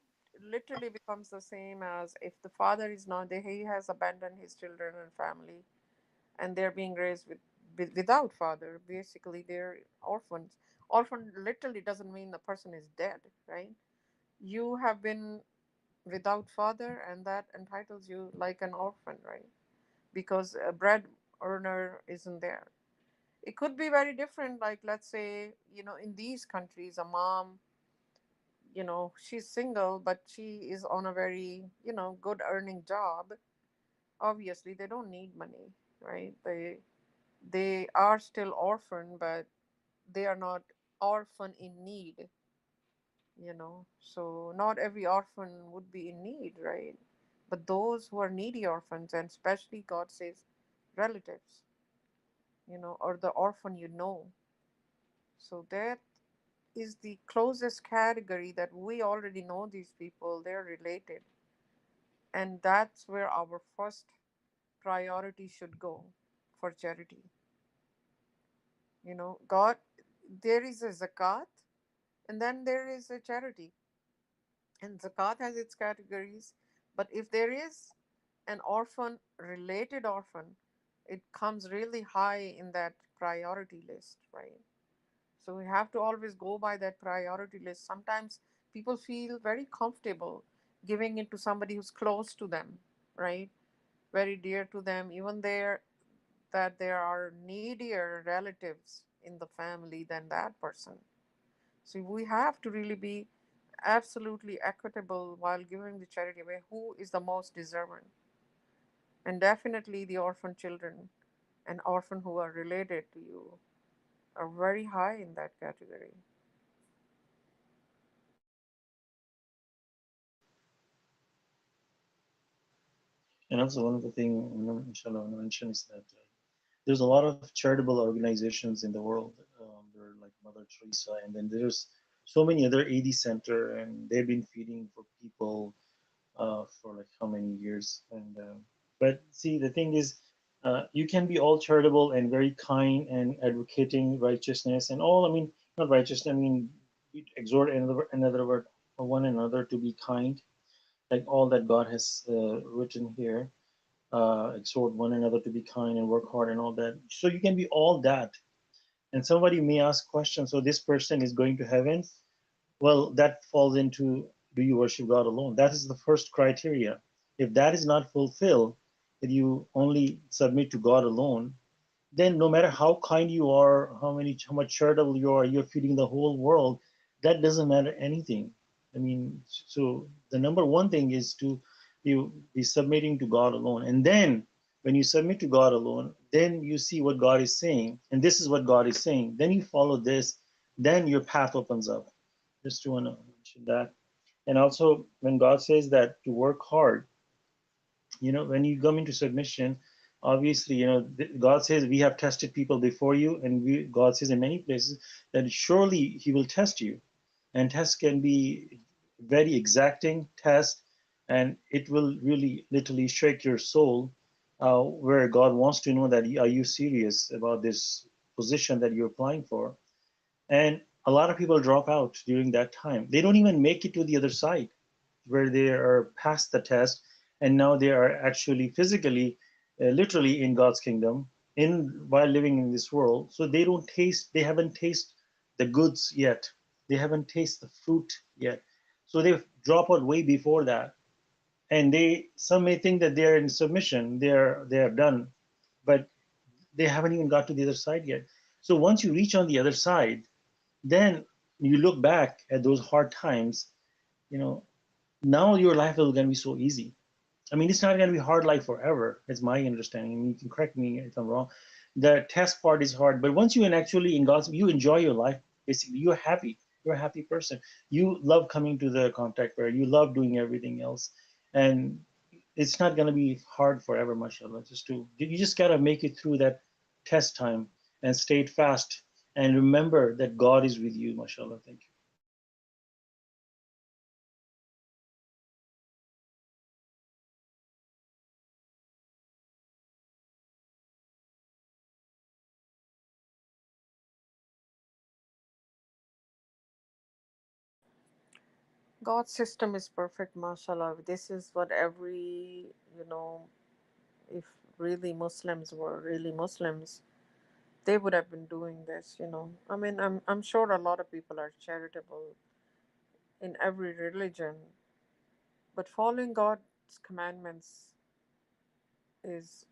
literally becomes the same as if the father is not there, he has abandoned his children and family, and they're being raised without father. Basically, they're orphans. Orphan literally doesn't mean the person is dead, right? You have been without father, and that entitles you like an orphan, right? Because a bread earner isn't there. It could be very different, like let's say, in these countries, a mom, she's single, but she is on a very, good earning job. Obviously, they don't need money, right? They are still orphan, but they are not orphan in need. So not every orphan would be in need, right? But those who are needy orphans, and especially God says relatives, or the orphan, so that is the closest category that we already know these people, they're related. And that's where our first priority should go for charity. God, there is a zakat, and then there is a charity. And zakat has its categories. But if there is an orphan, related orphan, it comes really high in that priority list, right? So we have to always go by that priority list. Sometimes people feel very comfortable giving it to somebody who's close to them, right? very dear to them, even there that there are needier relatives in the family than that person. So we have to really be absolutely equitable while giving the charity away. Who is the most deserving? And definitely the orphan children and orphan who are related to you are very high in that category. And also one of the things, inshallah, I want to mention is that there's a lot of charitable organizations in the world. There are like Mother Teresa, and then there's so many other AD Center, and they've been feeding for people for like how many years. And but see, the thing is, you can be all charitable and very kind and advocating righteousness and all. I mean, not righteousness. I mean, exhort another word, one another to be kind, like all that God has written here. Exhort one another to be kind and work hard and all that. So you can be all that. And somebody may ask questions. So this person is going to heaven. Well, that falls into, do you worship God alone? That is the first criteria. If that is not fulfilled, that you only submit to God alone, then no matter how kind you are, how much charitable you are, you're feeding the whole world, that doesn't matter anything. I mean, so the number one thing is to be submitting to God alone. And then when you submit to God alone, then you see what God is saying. And this is what God is saying. Then you follow this, then your path opens up. Just to want to mention that. And also when God says that to work hard, when you come into submission, obviously, God says we have tested people before you, and God says in many places that surely He will test you, and tests can be very exacting test, and it will really literally shake your soul, where God wants to know that are you serious about this position that you're applying for. And a lot of people drop out during that time. They don't even make it to the other side where they are past the test, and now they are actually physically, literally in God's kingdom, in while living in this world. So they haven't tasted the goods yet. They haven't tasted the fruit yet. So they drop out way before that. And some may think that they're in submission, they are done, but they haven't even got to the other side yet. So once you reach on the other side, then you look back at those hard times, you know, now your life is going to be so easy. I mean, it's not going to be hard life forever. It's my understanding. I mean, you can correct me if I'm wrong. The test part is hard, but once you're actually in God's, you enjoy your life. Basically, you're happy. You're a happy person. You love coming to the contact prayer. You love doing everything else, and it's not going to be hard forever, mashallah. You just got to make it through that test time and stay fast and remember that God is with you, mashallah. Thank you. God's system is perfect, mashallah. This is what every, you know, if really Muslims were really Muslims, they would have been doing this. I mean, I'm sure a lot of people are charitable in every religion, but following God's commandments is,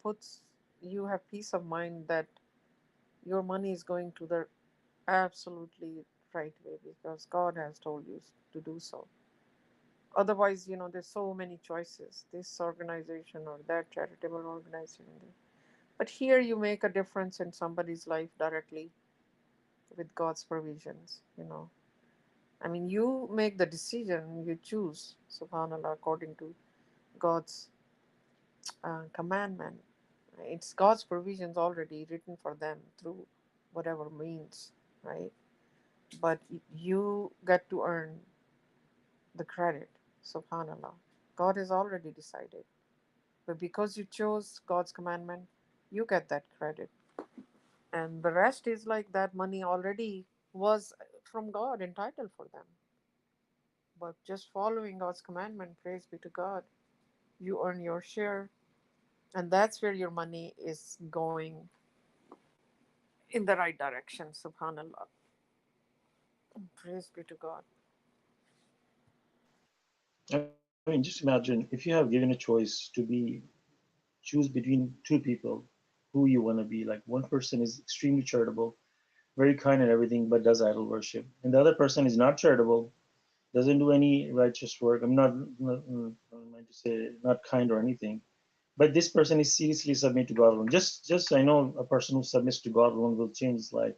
puts you have peace of mind that your money is going to the absolutely right way because God has told you to do so. Otherwise, there's so many choices, this organization or that charitable organization. But here you make a difference in somebody's life directly with God's provisions. I mean, you make the decision, you choose, subhanAllah, according to God's commandment. It's God's provisions already written for them through whatever means, right? But you get to earn the credit, subhanAllah. God has already decided. But because you chose God's commandment, you get that credit. And the rest is like that money already was from God, entitled for them. But just following God's commandment, praise be to God, you earn your share. And that's where your money is going in the right direction, subhanAllah. Praise be to God. I mean, just imagine if you have given a choice to choose between two people who you want to be. Like one person is extremely charitable, very kind and everything, but does idol worship, and the other person is not charitable, doesn't do any righteous work. I'm not meant to say not kind or anything, but this person is seriously submit to God alone. Just I know a person who submits to God alone will change his life.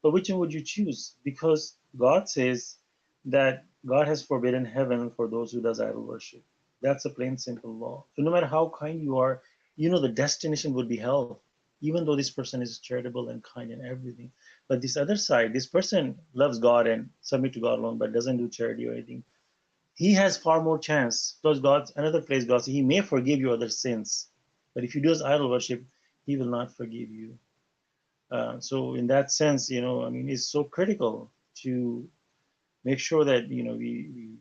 But which one would you choose? Because God says that God has forbidden heaven for those who does idol worship. That's a plain simple law. So no matter how kind you are, you know the destination would be hell. Even though this person is charitable and kind and everything. But this other side, this person loves God and submit to God alone, but doesn't do charity or anything. He has far more chance because God's another place. God says He may forgive you other sins, but if you do idol worship, He will not forgive you. So in that sense, I mean, it's so critical to make sure that we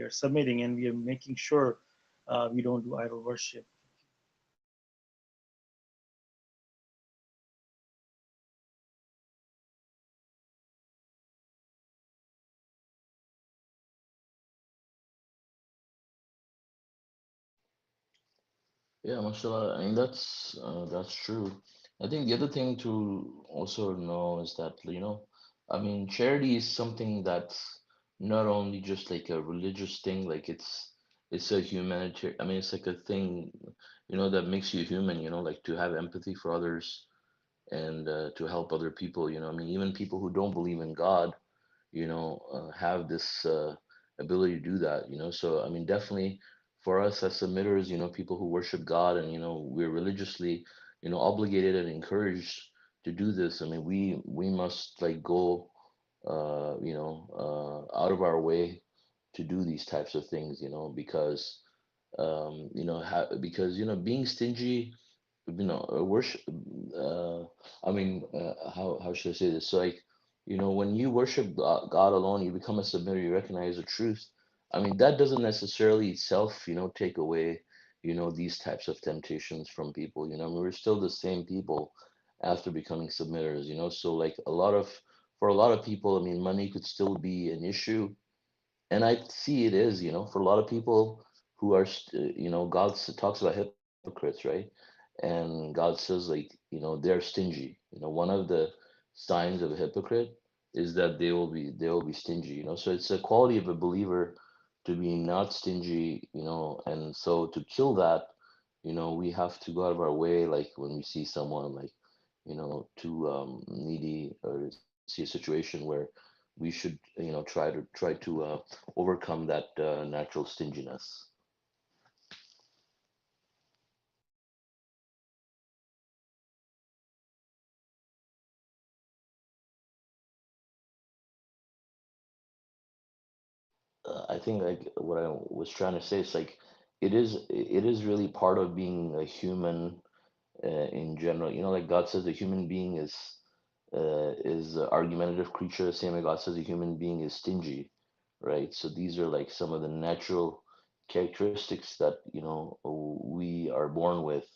are submitting and we are making sure we don't do idol worship. Yeah, mashallah. I mean, that's true. I think the other thing to also know is that, I mean, charity is something that's not only just like a religious thing, like it's a humanitarian. I mean, it's like a thing, that makes you human, like to have empathy for others and to help other people, I mean, even people who don't believe in God, have this ability to do that, So, I mean, definitely for us as submitters, people who worship God and, we're religiously, obligated and encouraged to do this. I mean, we must like go, out of our way to do these types of things, because, because, being stingy, worship, I mean, how should I say this? So like, when you worship God alone, you become a submitter, you recognize the truth. I mean, that doesn't necessarily itself, take away, these types of temptations from people. I mean, we're still the same people after becoming submitters, So like for a lot of people, I mean, money could still be an issue, and I see it is, for a lot of people who are, God talks about hypocrites, right? And God says like, they're stingy. One of the signs of a hypocrite is that they will be stingy. So it's a quality of a believer to be not stingy. And so to kill that, we have to go out of our way, like when we see someone like, too needy, or see a situation where we should try to overcome that natural stinginess. I think like what I was trying to say is like it is really part of being a human in general. Like God says, the human being is an argumentative creature. The same way God says a human being is stingy, right? So these are like some of the natural characteristics that we are born with,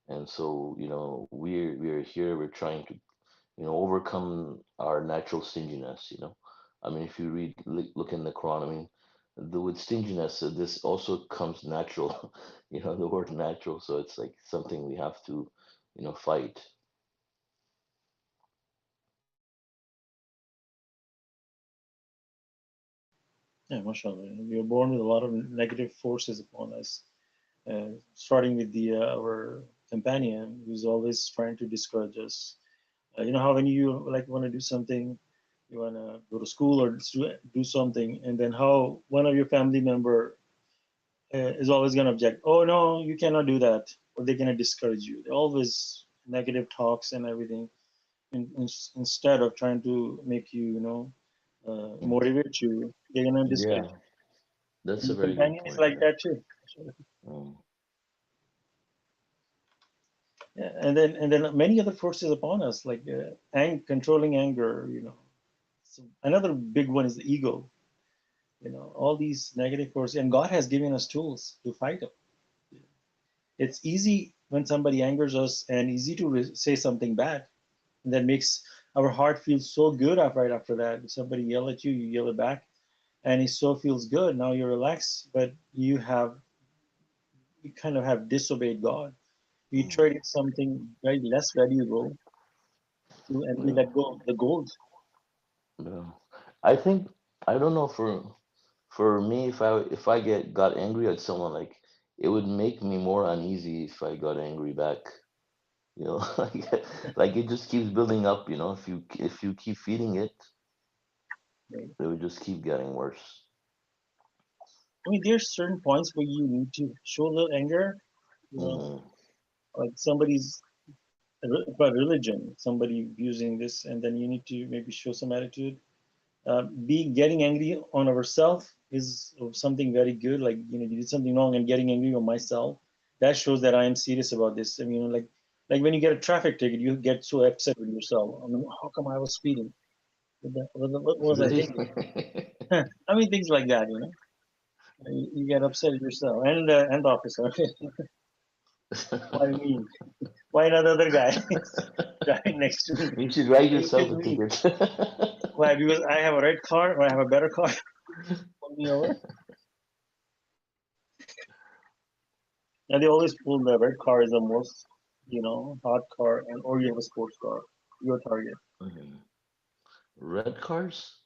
and so we're here. We're trying to overcome our natural stinginess. I mean, if you look in the Quran, I mean, the with stinginess, this also comes natural, the word natural. So it's like something we have to, fight. Yeah, mashallah. We are born with a lot of negative forces upon us, starting with our companion who's always trying to discourage us. You know how when you like want to do something, you want to go to school or do something, and then how one of your family member is always going to object. Oh no, you cannot do that, or they're going to discourage you. They're always negative talks and everything, instead of trying to make you, Mm. motivate you, they're going to discourage Yeah, you. that's And a the very good companion is point. like Yeah. that too. Mm. Yeah, and then many other forces upon us, like controlling anger. So another big one is the ego. All these negative forces, and God has given us tools to fight them. It's easy when somebody angers us, and easy to say something bad, and that makes our heart feel so good right after that. If somebody yell at you, you yell it back, and it so feels good. Now you're relaxed, but you kind of have disobeyed God. You traded something very less valuable and you Yeah, let go of the gold. yeah. I think I don't know for me if I got angry at someone, like it would make me more uneasy if I got angry back. You know, like it just keeps building up. You know, if you keep feeding it, Right? it would just keep getting worse. I mean, there's certain points where you need to show a little anger. You know, Hmm. like somebody's about religion, somebody using this, and then you need to maybe show some attitude. Getting angry on ourselves is something very good. Like you did something wrong, and getting angry on myself, that shows that I am serious about this. I mean, like when you get a traffic ticket, you get so upset with yourself. I mean, how come I was speeding? What was I Really? thinking? I mean, things like that. You get upset at yourself and the officer. Why me? Why not the other guy driving next to me? You should write Why you yourself pick a me? ticket. Why? Because I have a red car or I have a better car? Pull me over. And they always pull the red car is the most, hot car, and or you have a sports car, your target. Mhm. Red cars?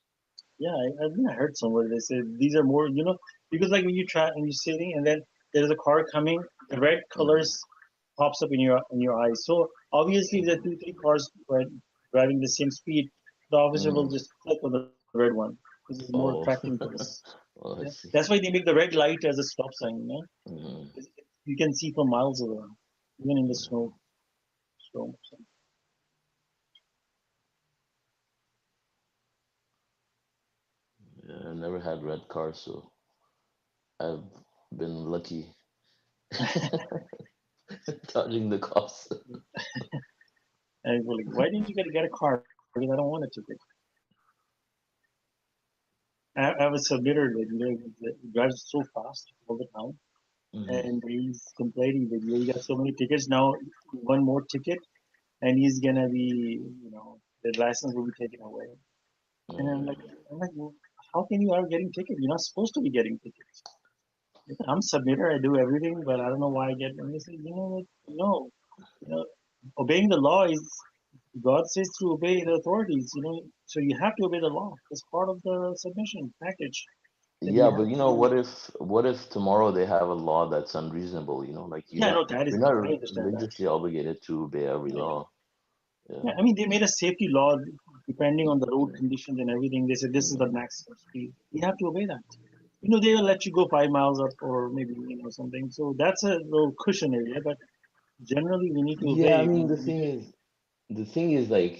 Yeah, I think I heard somewhere they said these are more, because like when you try and you're sitting and then there's a car coming, the red Mhm, colors pops up in your eyes. So obviously, if there are two, three cars driving the same speed, the officer will mhm. just click on the red one because it's more Oh, attracting to us. oh, Yeah? I see. That's why they make the red light as a stop sign. Mhm. You can see from miles away, even in the snow. So, Yeah, I never had red cars, so I've been lucky dodging the cops. and we're like, why didn't you get a car? Because I don't want a ticket. I have a submitter that drives so fast all the time, Mhm, and he's complaining that he got so many tickets now. One more ticket, and he's gonna be, the license will be taken away. And mhm. well, how can you are getting tickets? You're not supposed to be getting tickets. I'm submitter. I do everything, but I don't know why I get. And they say, no, you know, obeying the law is God says to obey the authorities. So you have to obey the law. It's part of the submission package that Yeah, you but have to. what if tomorrow they have a law that's unreasonable, like Yeah, no, that you're is. not I understand that. religiously obligated to obey every Yeah, law. Yeah. yeah. I mean, they made a safety law depending on the road Mhm, conditions and everything. They said this is the mhm. maximum speed. You have to obey that. They will let you go 5 miles up or maybe something. So that's a little cushion area, but generally we need to Yeah, I obey. mean the thing is like,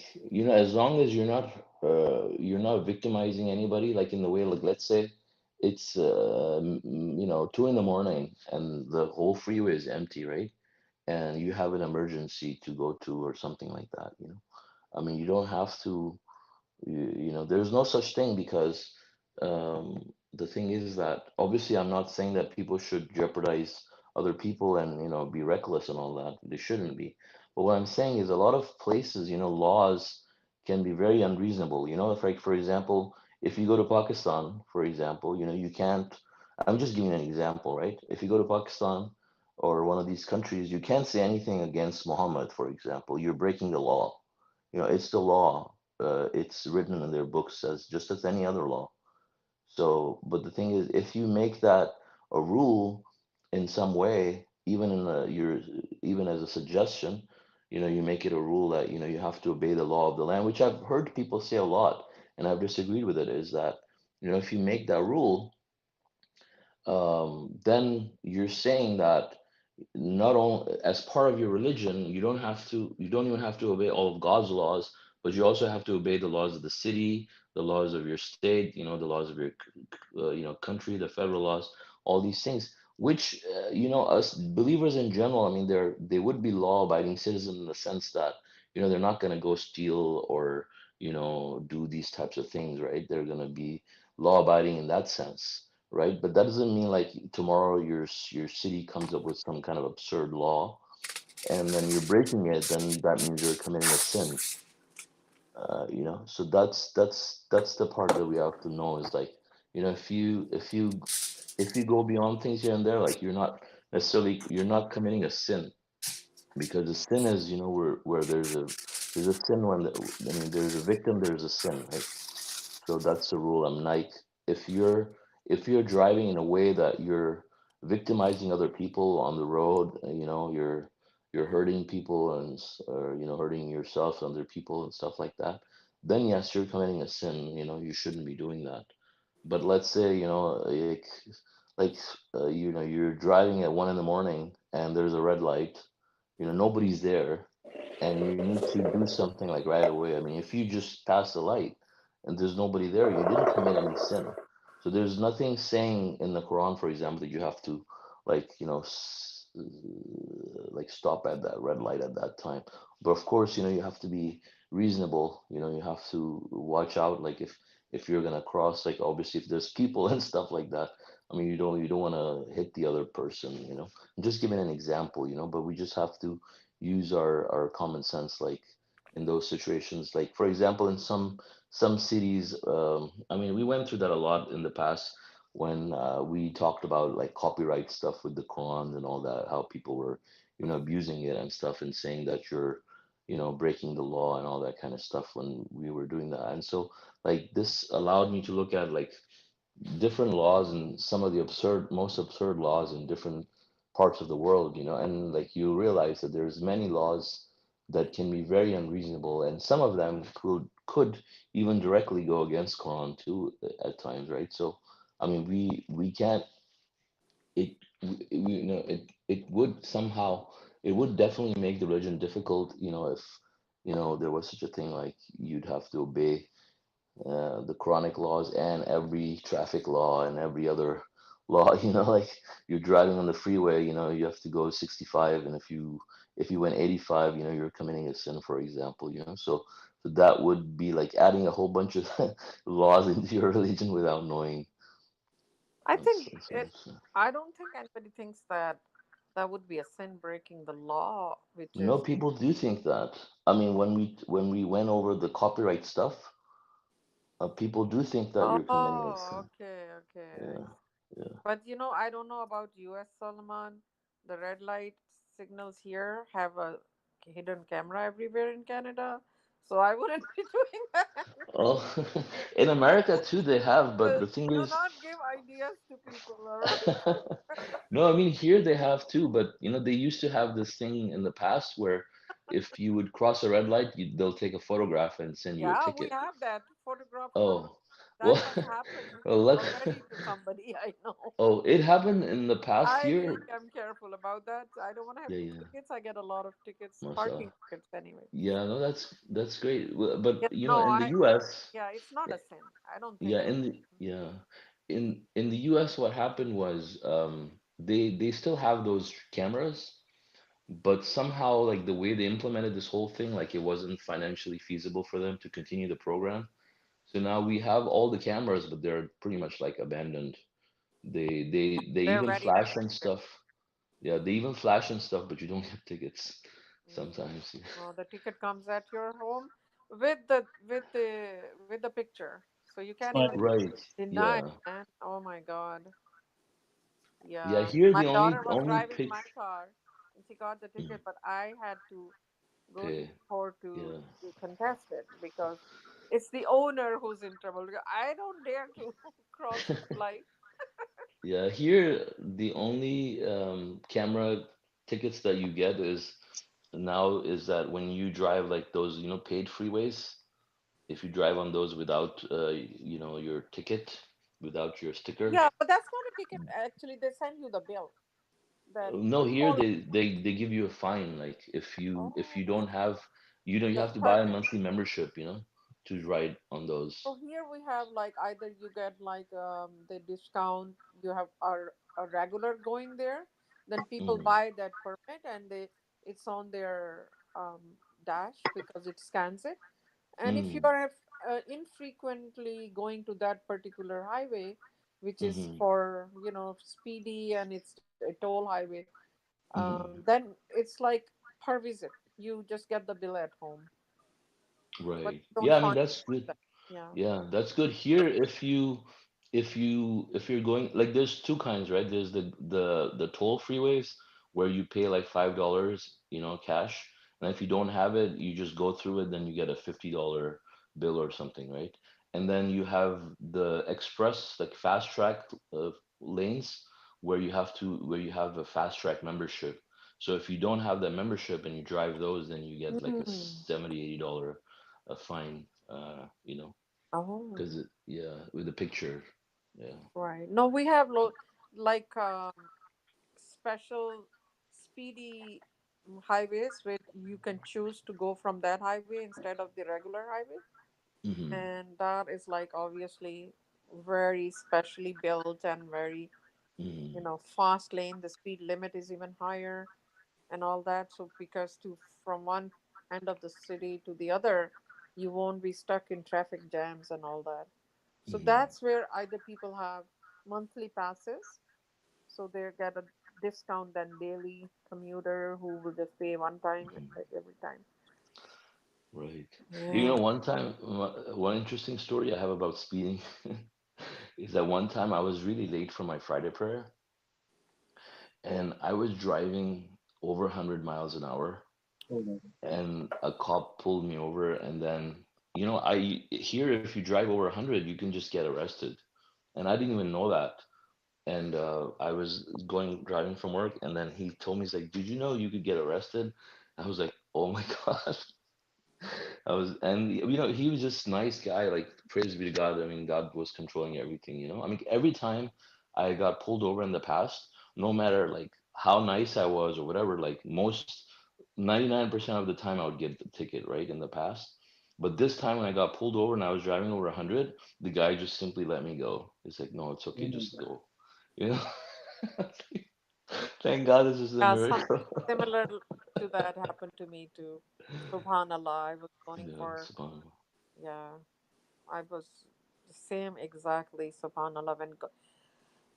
as long as you're not victimizing anybody, like in the way, like let's say it's 2 in the morning and the whole freeway is empty, right? And you have an emergency to go to or something like that. I mean, you don't have to, there's no such thing because the thing is that obviously I'm not saying that people should jeopardize other people and be reckless and all that. They shouldn't be. But what I'm saying is a lot of places, laws can be very unreasonable. If, like, for example, if you go to Pakistan, for example, you can't. I'm just giving an example, right? If you go to Pakistan or one of these countries, you can't say anything against Muhammad, for example. You're breaking the law. It's the law. It's written in their books as just as any other law. So, but the thing is, if you make that a rule in some way, even in even as a suggestion, you make it a rule that you have to obey the law of the land, which I've heard people say a lot, and I've disagreed with it. Is that if you make that rule, then you're saying that not only as part of your religion, you don't even have to obey all of God's laws, but you also have to obey the laws of the city, the laws of your state, the laws of your country, the federal laws, all these things, which us believers in general, I mean, they would be law-abiding citizens in the sense that they're not going to go steal or do these types of things, right? They're going to be law-abiding in that sense, right? But that doesn't mean like tomorrow your city comes up with some kind of absurd law and then you're breaking it, then that means you're committing a sin. So that's the part that we have to know is like, If you go beyond things here and there, like you're not committing a sin, because the sin is, where there's a sin when there's a victim, there's a sin, right? So that's the rule. I'm like, if you're driving in a way that you're victimizing other people on the road, you're hurting people or hurting yourself and other people and stuff like that, then yes, you're committing a sin. You shouldn't be doing that. But let's say, like you're driving at 1 in the morning and there's a red light, nobody's there, and you need to do something like right away. I mean, if you just pass the light and there's nobody there, you didn't commit any sin. So there's nothing saying in the Quran, for example, that you have to, like, like stop at that red light at that time. But of course, you have to be reasonable. You have to watch out. Like, if you're gonna cross, like, obviously if there's people and stuff like that, I mean, you don't want to hit the other person. I'm just giving an example. But we just have to use our common sense, like, in those situations. Like, for example, in some cities, I mean, we went through that a lot in the past when we talked about, like, copyright stuff with the Quran and all that, how people were, abusing it and stuff, and saying that you're, breaking the law and all that kind of stuff when we were doing that. And so, like, this allowed me to look at, like, different laws and some of the most absurd laws in different parts of the world, and, like, you realize that there's many laws that can be very unreasonable, and some of them could even directly go against Quran too, at times, right? So, I mean, we can't it it would somehow, it would definitely make the religion difficult, if there was such a thing, like, you'd have to obey the Quranic laws and every traffic law and every other law. Like, you're driving on the freeway, you have to go 65, and if you went 85, you're committing a sin, for example. So that would be like adding a whole bunch of laws into your religion without knowing. I That's, think that's what it. I'm saying. I don't think anybody thinks that that would be a sin breaking the law, which No, is. people do think that. I mean, when we went over the copyright stuff, people do think that you're committing a Oh, sin. okay, okay. Yeah, yeah. But I don't know about US, Solomon. The red light signals here have a hidden camera everywhere in Canada, so I wouldn't be doing that. Oh, in America too, they have, but So the thing do is, not give ideas to people, all right? no, I mean, here they have too, but they used to have this thing in the past where if you would cross a red light, they'll take a photograph and send you a Yeah, we ticket. have that photograph from Oh, that well, has happened well, look. already to somebody I know. Oh, it happened in the past I year. really am careful about that. I don't want to have Yeah, any yeah, tickets. I get a lot of tickets, mashallah. parking tickets anyway. Yeah, no, that's great. But Yeah, no, in the U.S., yeah, it's not a sin. I don't yeah, think. in the U.S., what happened was, they still have those cameras, but somehow, like, the way they implemented this whole thing, like, it wasn't financially feasible for them to continue the program. So now we have all the cameras, but they're pretty much, like, abandoned. They They're even very flash and abandoned. stuff. Yeah, they even flash and stuff, but you don't get tickets Mm. sometimes. No, the ticket comes at your home with the picture, so you can't Right. even Right. deny, Yeah. man. Oh my God. Yeah. Yeah, Here my the only daughter was only driving pic. my car, and she got the ticket, but I had to go to Okay. the court to Yeah. contest it because it's the owner who's in trouble. I don't dare to cross the light. Yeah. Here the only camera tickets that you get is that when you drive, like, those, paid freeways. If you drive on those without your ticket, without your sticker. Yeah, but that's not a ticket. Actually, they send you the bill. That No, you here all. they give you a fine. Like, if you Oh, don't have, you the have to buy a permit. monthly membership, to ride on those. So here we have like either you get like the discount, you have a regular going there, then people Mm, buy that permit and it's on their dash because it scans it. And if you mm, are infrequently going to that particular highway, which is mm-hmm, for speedy and it's a toll highway, mm-hmm. then it's like per visit. You just get the bill at home, but Right. don't Yeah, I mean, find that's good. that. Yeah. Yeah, that's good. Here, if you if you're going like there's two kinds, right? There's the toll freeways where you pay like $5, cash, and if you don't have it, you just go through it, then you get a $50 bill or something, right? And then you have the express, like fast track lanes where you have a fast track membership. So if you don't have that membership and you drive those, then you get like a Mm. 70, $80 fine, Oh, because yeah, with the picture. Yeah. right. No, we have like special speedy highways where you can choose to go from that highway instead of the regular highway. Hmm. And that is like obviously very specially built and very, Hmm. fast lane. The speed limit is even higher and all that. So because to from one end of the city to the other, you won't be stuck in traffic jams and all that. So Hmm. that's where either people have monthly passes, so they get a discount than daily commuter who will just pay one time Hmm. every time. Right. Yeah. One time, one interesting story I have about speeding is that one time I was really late for my Friday prayer, and I was driving over 100 miles an hour, Oh my and a cop pulled me over, and then, I here if you drive over 100, you can just get arrested, and I didn't even know that. And I was going driving from work, and then he told me, he's like, "Did you know you could get arrested?" I was like, "Oh my God." And he was just nice guy. Like, praise be to God. I mean, God was controlling everything. I mean, every time I got pulled over in the past, no matter like how nice I was or whatever, like most 99% of the time I would get the ticket, right, in the past. But this time when I got pulled over and I was driving over 100, the guy just simply let me go. He's like, "No, it's okay, just God. go." You know? Thank God this is a Yeah, something miracle. similar to that happened to me too. Subhanallah, I was going Yeah, for, subhanAllah. yeah, I was the same exactly. Subhanallah,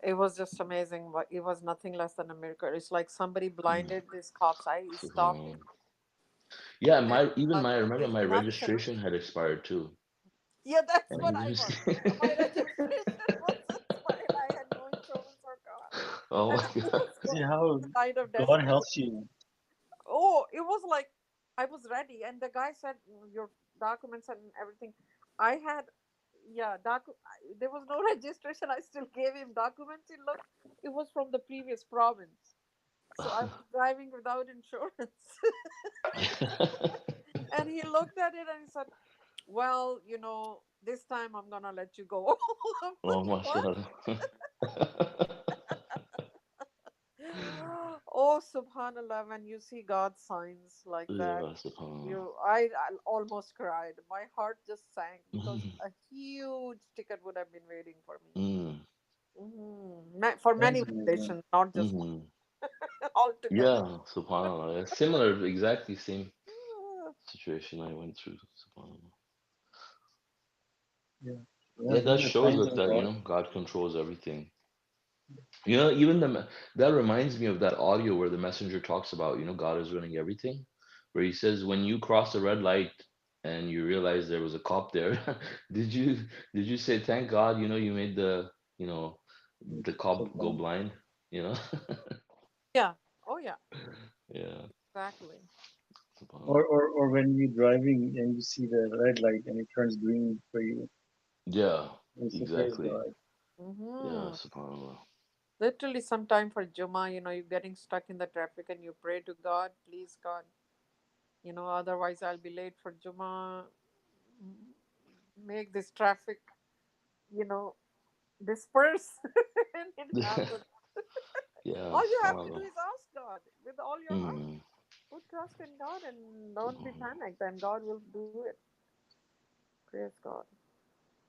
it was just amazing. But it was nothing less than a miracle. It's like somebody Mm, blinded this cop's eye. He stopped me, subhanAllah. Yeah, and I remember his my nuts and registration had expired too. yeah, that's And what he I was was. My registration was expired. I had no insurance or car, oh and my I God. was See going how kind of God desperate. helps you. Oh, it was like I was ready, and the guy said your documents and everything. I had, yeah, there was no registration. I still gave him documents. He looked, it was from the previous province, so I was driving without insurance. And he looked at it and he said, "Well, this time I'm gonna let you go." I'm Oh, like, "What?" mashallah. Oh, subhanallah, when you see God's signs like that, Yeah, subhanAllah. I almost cried. My heart just sank because Mm, a huge ticket would have been waiting for me. mm, For That's many amazing. violations, not just one, mhm. altogether. Yeah, subhanAllah. Yeah, similar, exactly same situation I went through, subhanAllah. Yeah. Yeah, Yeah, that these are shows signs us of that, God. God controls everything. Even that reminds me of that audio where the messenger talks about, God is running everything, where he says, when you cross a red light and you realize there was a cop there, did you did you say, thank God, you made you know, the So cop go fun. blind, you know? Yeah. Oh, yeah. Yeah, Exactly. subhanAllah. Or when you're driving and you see the red light and it turns green for you, Yeah, you say, praise exactly. God. Yeah, Mm-hmm. subhanAllah. Literally, sometime for Juma, you're getting stuck in the traffic and you pray to God, please, God, otherwise I'll be late for Juma. Make this traffic, you know, disperse. And it happens. Yeah, All you have to do subhanAllah. is ask God with all your heart. Mm, Put trust in God and don't be subhanAllah. panicked, and God will do it. Praise God.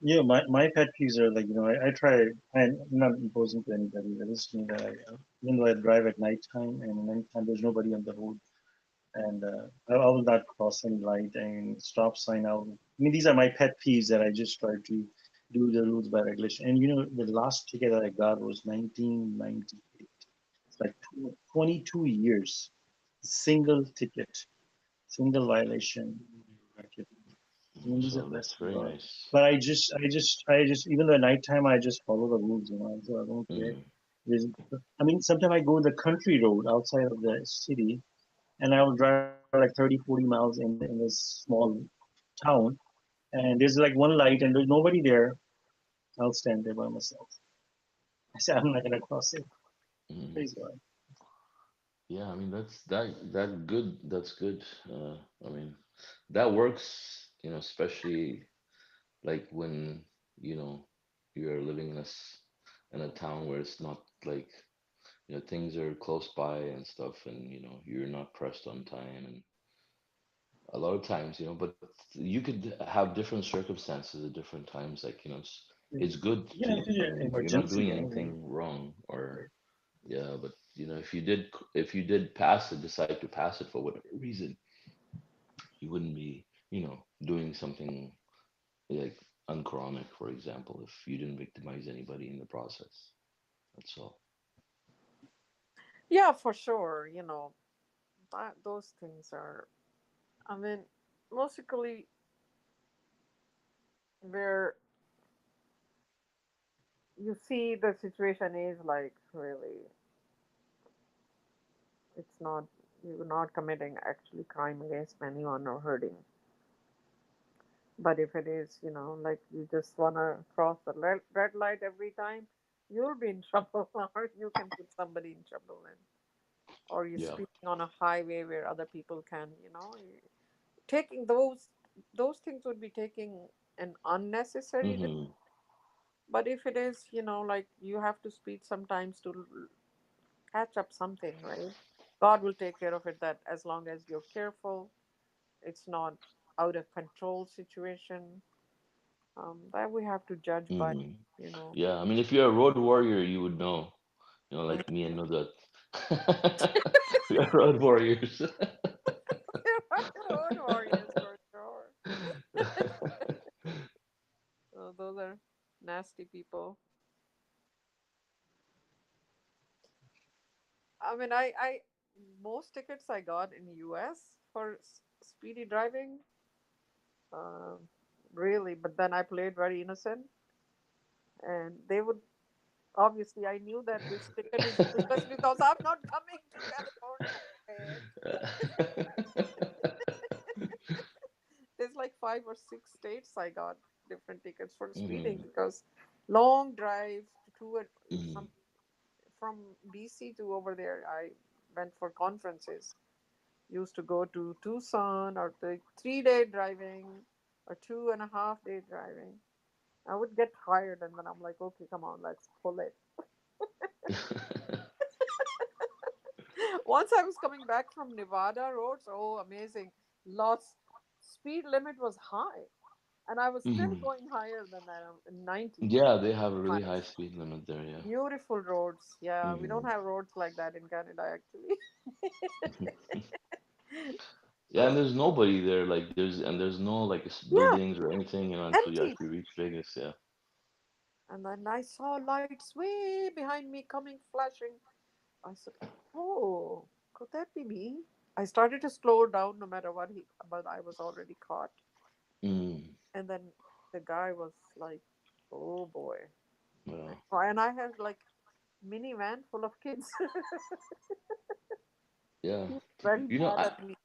Yeah, my pet peeves are like, I try, I'm not imposing to anybody. I just mean that even though I drive at nighttime and nighttime there's nobody on the road, and I will not cross any light and stop sign out. I mean, these are my pet peeves that I just try to do the rules by regulation. And the last ticket that I got was 1998. It's like 22 years, single ticket, single violation. Communities of So that's blessing very God. nice. But even though at nighttime, I just follow the rules, so I don't care. Mm, There's, I mean, sometimes I go the country road outside of the city, and I will drive like 30, 40 miles in this small town, and there's like one light, and there's nobody there. I'll stand there by myself. I say, I'm not gonna cross it. mm. Praise God. Yeah, I mean that good. That's good. I mean that works. Especially like when you're living in a town where it's not like things are close by and stuff, and you're not pressed on time, and a lot of times, but you could have different circumstances at different times. Like, it's good Yeah, to, if it's I an mean, you're not emergency, doing anything wrong, or yeah, but if you did pass it, decide to pass it for whatever reason, you wouldn't be, doing something like unchronic, for example, if you didn't victimize anybody in the process. That's all. Yeah, for sure. That those things are. I mean, mostly where you see the situation is like really, it's not, you're not committing actually crime against anyone or hurting. But if it is, like you just wanna cross the red light every time, you'll be in trouble, or you can put somebody in trouble, and or you're Yeah. speeding on a highway where other people can, taking those things would be taking an unnecessary risk. Hmm. But if it is, like you have to speed sometimes to catch up something, right? God will take care of it. That as long as you're careful, it's not out of control situation. That we have to judge by, Hmm. you know. Yeah, I mean, if you're a road warrior, you would know. Like me, I know that. We are road warriors. Road warriors for sure. So those are nasty people. I mean, I most tickets I got in US for speedy driving. Um, really, but then I played very innocent, and they would obviously I knew that this ticket is useless because I'm not coming to California to pay it. There's like 5 or 6 states I got different tickets for speeding Mhm, because long drive to some mhm. from BC to over there. I went for conferences. Used to go to Tucson or the 3 day driving or 2.5 day driving. I would get tired and then I'm like, okay, come on, let's pull it. Once I was coming back from Nevada roads, oh, amazing. Lots, speed limit was high. And I was still Mhm. going higher than that, 90 Yeah, they have a really high miles. speed limit there, yeah. Beautiful roads. Yeah, we don't Mhm. have roads like that in Canada, actually. Yeah, and So, there's nobody there, like there's no like yeah, buildings or anything, until you empty. actually reach Vegas, yeah. And then I saw lights way behind me coming, flashing. I said, "Oh, could that be me?" I started to slow down, no matter what but I was already caught. Mm. And then the guy was like, "Oh boy!" Yeah. And I had like minivan full of kids. Yeah. He was very You know, mad I at me.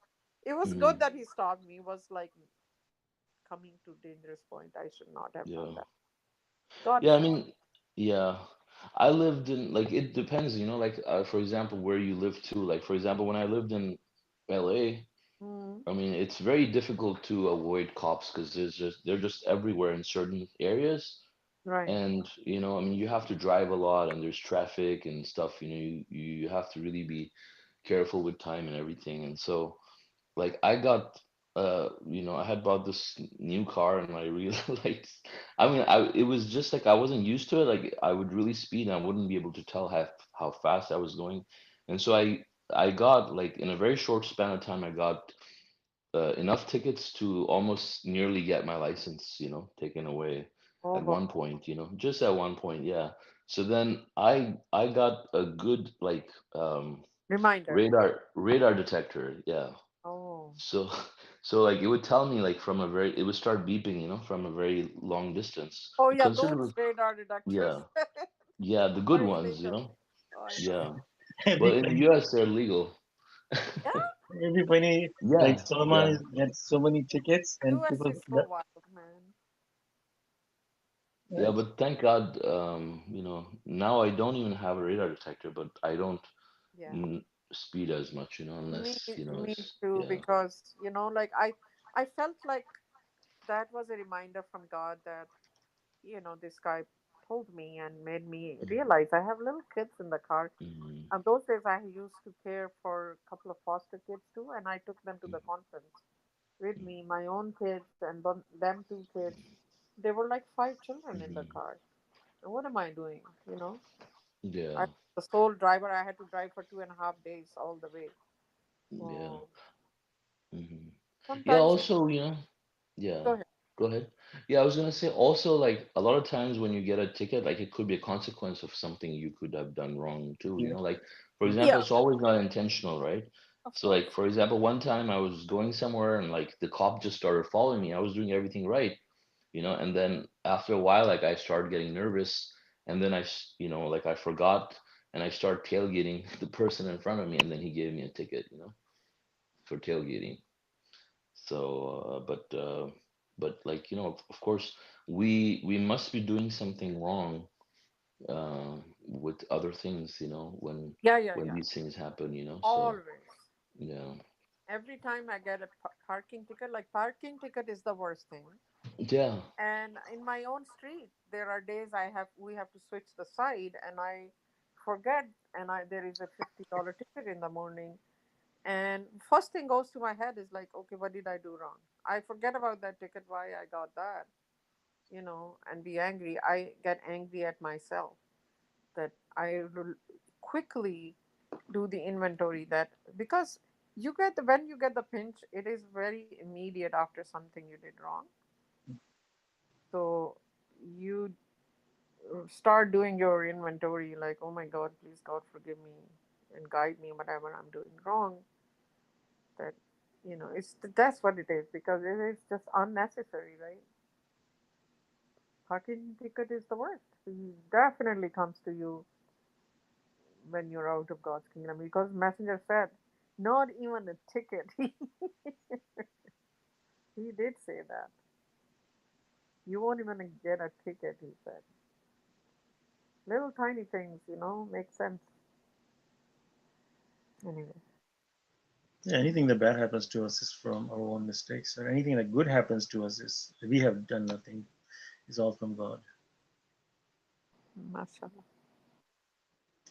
It was good mhm. that he stopped me. It was like coming to dangerous point. I should not have done Yeah. that. God Yeah, I forbid. mean, yeah. I lived in, like, it depends, like, for example, where you live too. Like, for example, when I lived in LA, Mm, I mean, it's very difficult to avoid cops because they're just everywhere in certain areas. right. And, I mean, you have to drive a lot, and there's traffic and stuff, you have to really be careful with time and everything. And so, like, I had bought this new car, and I really liked, I mean, it was just like I wasn't used to it. Like, I would really speed and I wouldn't be able to tell how fast I was going. And so I got, like, in a very short span of time, I got enough tickets to almost nearly get my license, taken away at Oh, one point, just at one point, yeah. So then I got a good, like, reminder. radar detector, yeah. Oh, So So like it would tell me like from a very, it would start beeping, from a very long distance. Oh But yeah, consider, those radar detectors. yeah, yeah, the good Are ones, illegal. Oh, I know. yeah. Well, in the Everybody, U.S. they're legal. Yeah, everybody, like Yeah, Solomon yeah, is gets so many tickets, and US people. is so wild, man. yeah. Right? But thank God, now I don't even have a radar detector, but I don't Yeah. mm, speed as much, Me unless me it's, too, yeah. because like I felt like that was a reminder from God that this guy pulled me and made me realize I have little kids in the car. Mm-hmm. And those days I used to care for a couple of foster kids too, and I took them to the conference with me, my own kids and them two kids. They were like five children in the Mm-hmm. car. And what am I doing? I Yeah, the sole driver. I had to drive for 2.5 days all the way. yeah. So Hmm. Yeah, sometimes you also, yeah, go ahead. go ahead. Yeah, I was gonna say also, like a lot of times when you get a ticket, like it could be a consequence of something you could have done wrong too, Yeah. like for Yeah, example, it's always not intentional, right? of So like course. for example, one time I was going somewhere and like the cop just started following me. I was doing everything right, and then after a while, like I started getting nervous, and then like I forgot, and I started tailgating the person in front of me, and then he gave me a ticket, for tailgating. So, but like of course, we must be doing something wrong with other things, when Yeah, yeah, when yeah. these things happen, So Always. yeah, Every time I get a parking ticket, like parking ticket is the worst thing. yeah, And in my own street, there are days we have to switch the side, and I forget, and there is a $50 ticket in the morning, and first thing goes to my head is like, okay, what did I do wrong? I forget about that ticket, why I got that, and be angry. I get angry at myself that I will quickly do the inventory, that because when you get the pinch, it is very immediate after something you did wrong. So you start doing your inventory, like, oh my God, please God forgive me and guide me whatever I'm doing wrong. That that's what it is, because it is just unnecessary, right? Parking ticket is the worst. It definitely comes to you when you're out of God's kingdom, because messenger said, not even a ticket. He did say that. You won't even get a ticket, he said. Little tiny things, make sense. Anyway. Yeah, anything that bad happens to us is from our own mistakes, or anything that good happens to us is we have done nothing. Is all from God. Mashallah.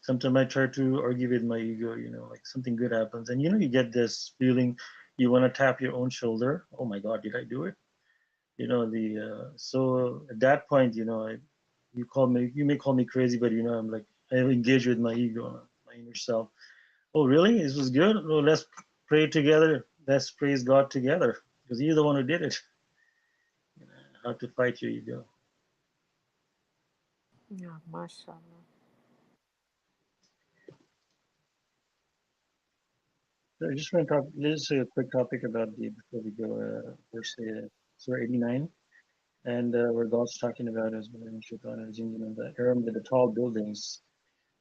Sometimes I try to argue with my ego, like something good happens, and you get this feeling, you want to tap your own shoulder. Oh my God, did I do it? The so at that point, you may call me crazy, but I'm like I engage with my ego, my inner self. Oh, really? This was good. Well, let's pray together. Let's praise God together because you're the one who did it. How to fight your ego. Yeah, mashallah. So I just want to talk. This is a quick topic about the before we go. Verse Surah 89, and where God's talking about as the Aram with the tall buildings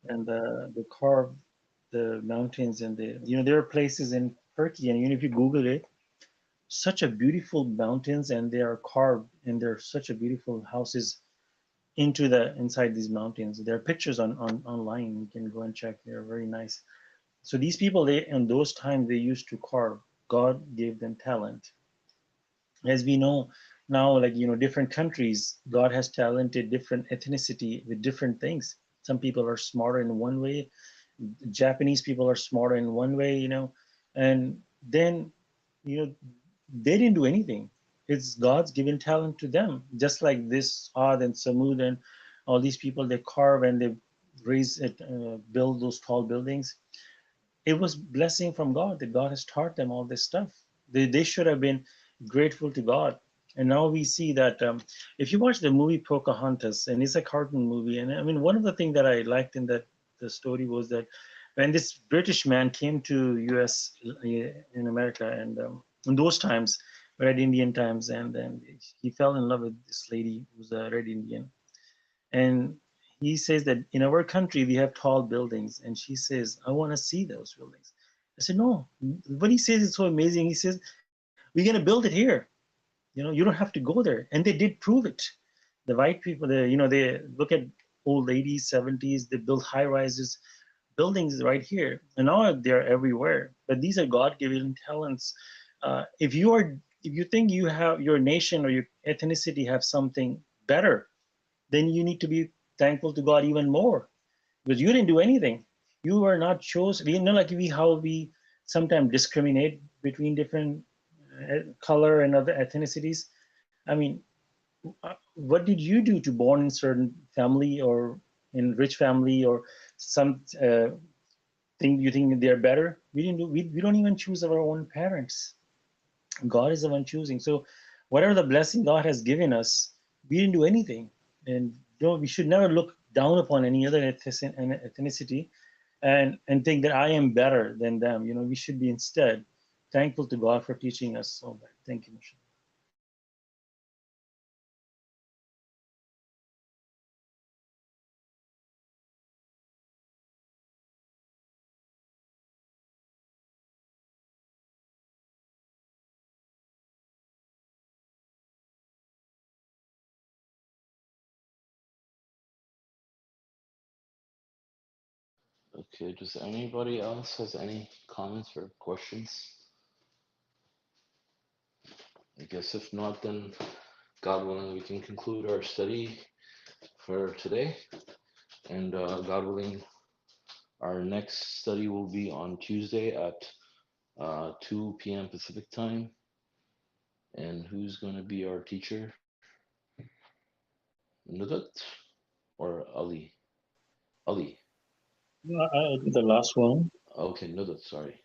and the carved the mountains and there are places in Turkey, and if you Google it, such a beautiful mountains, and they are carved, and they're such a beautiful houses inside these mountains. There are pictures on online. You can go and check. They're very nice. So these people, they in those times they used to carve. God gave them talent. As we know now, like different countries, God has talented different ethnicity with different things. Some people are smarter in one way. Japanese people are smarter in one way, and then you know they didn't do anything. It's God's given talent to them. Just like this Ad and Samud and all these people, they carve and they raise it, build those tall buildings. It was blessing from God that God has taught them all this stuff. They should have been grateful to God. And now we see that if you watch the movie Pocahontas, and it's a cartoon movie, and I mean, one of the things that I liked in that the story was that when this British man came to U.S. in America, and in those times, Red Indian times, and then he fell in love with this lady who's a Red Indian, and he says that in our country we have tall buildings, and she says, I want to see those buildings. I said, no. What he says is so amazing. He says, we're going to build it here. You don't have to go there. And they did prove it. The white people, they look at old 80s, 70s, they build high rises buildings right here, and now they're everywhere. But these are God-given talents. If you think you have your nation or your ethnicity have something better, then you need to be thankful to God even more, because you didn't do anything. You were not chosen. Like how we sometimes discriminate between different color and other ethnicities. I mean, what did you do to born in certain family or in rich family or some thing you think they're better? We didn't do. We don't even choose our own parents. God is the one choosing. So whatever the blessing God has given us, we didn't do anything. And we should never look down upon any other ethnicity and think that I am better than them. We should be instead thankful to God for teaching us so that. Thank you, Michelle. Okay, does anybody else has any comments or questions? I guess if not, then God willing, we can conclude our study for today. And God willing, our next study will be on Tuesday at 2 p.m. Pacific time. And who's going to be our teacher? Nudat or Ali? Ali. I'll be the last one. Okay, Nudat, sorry.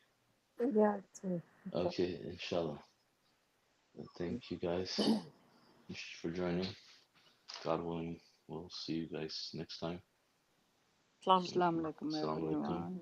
Yeah, it's okay. Okay, inshallah. Thank you guys for joining. God willing, we'll see you guys next time. Islam. Assalamu alaikum, Assalamu alaikum. everyone.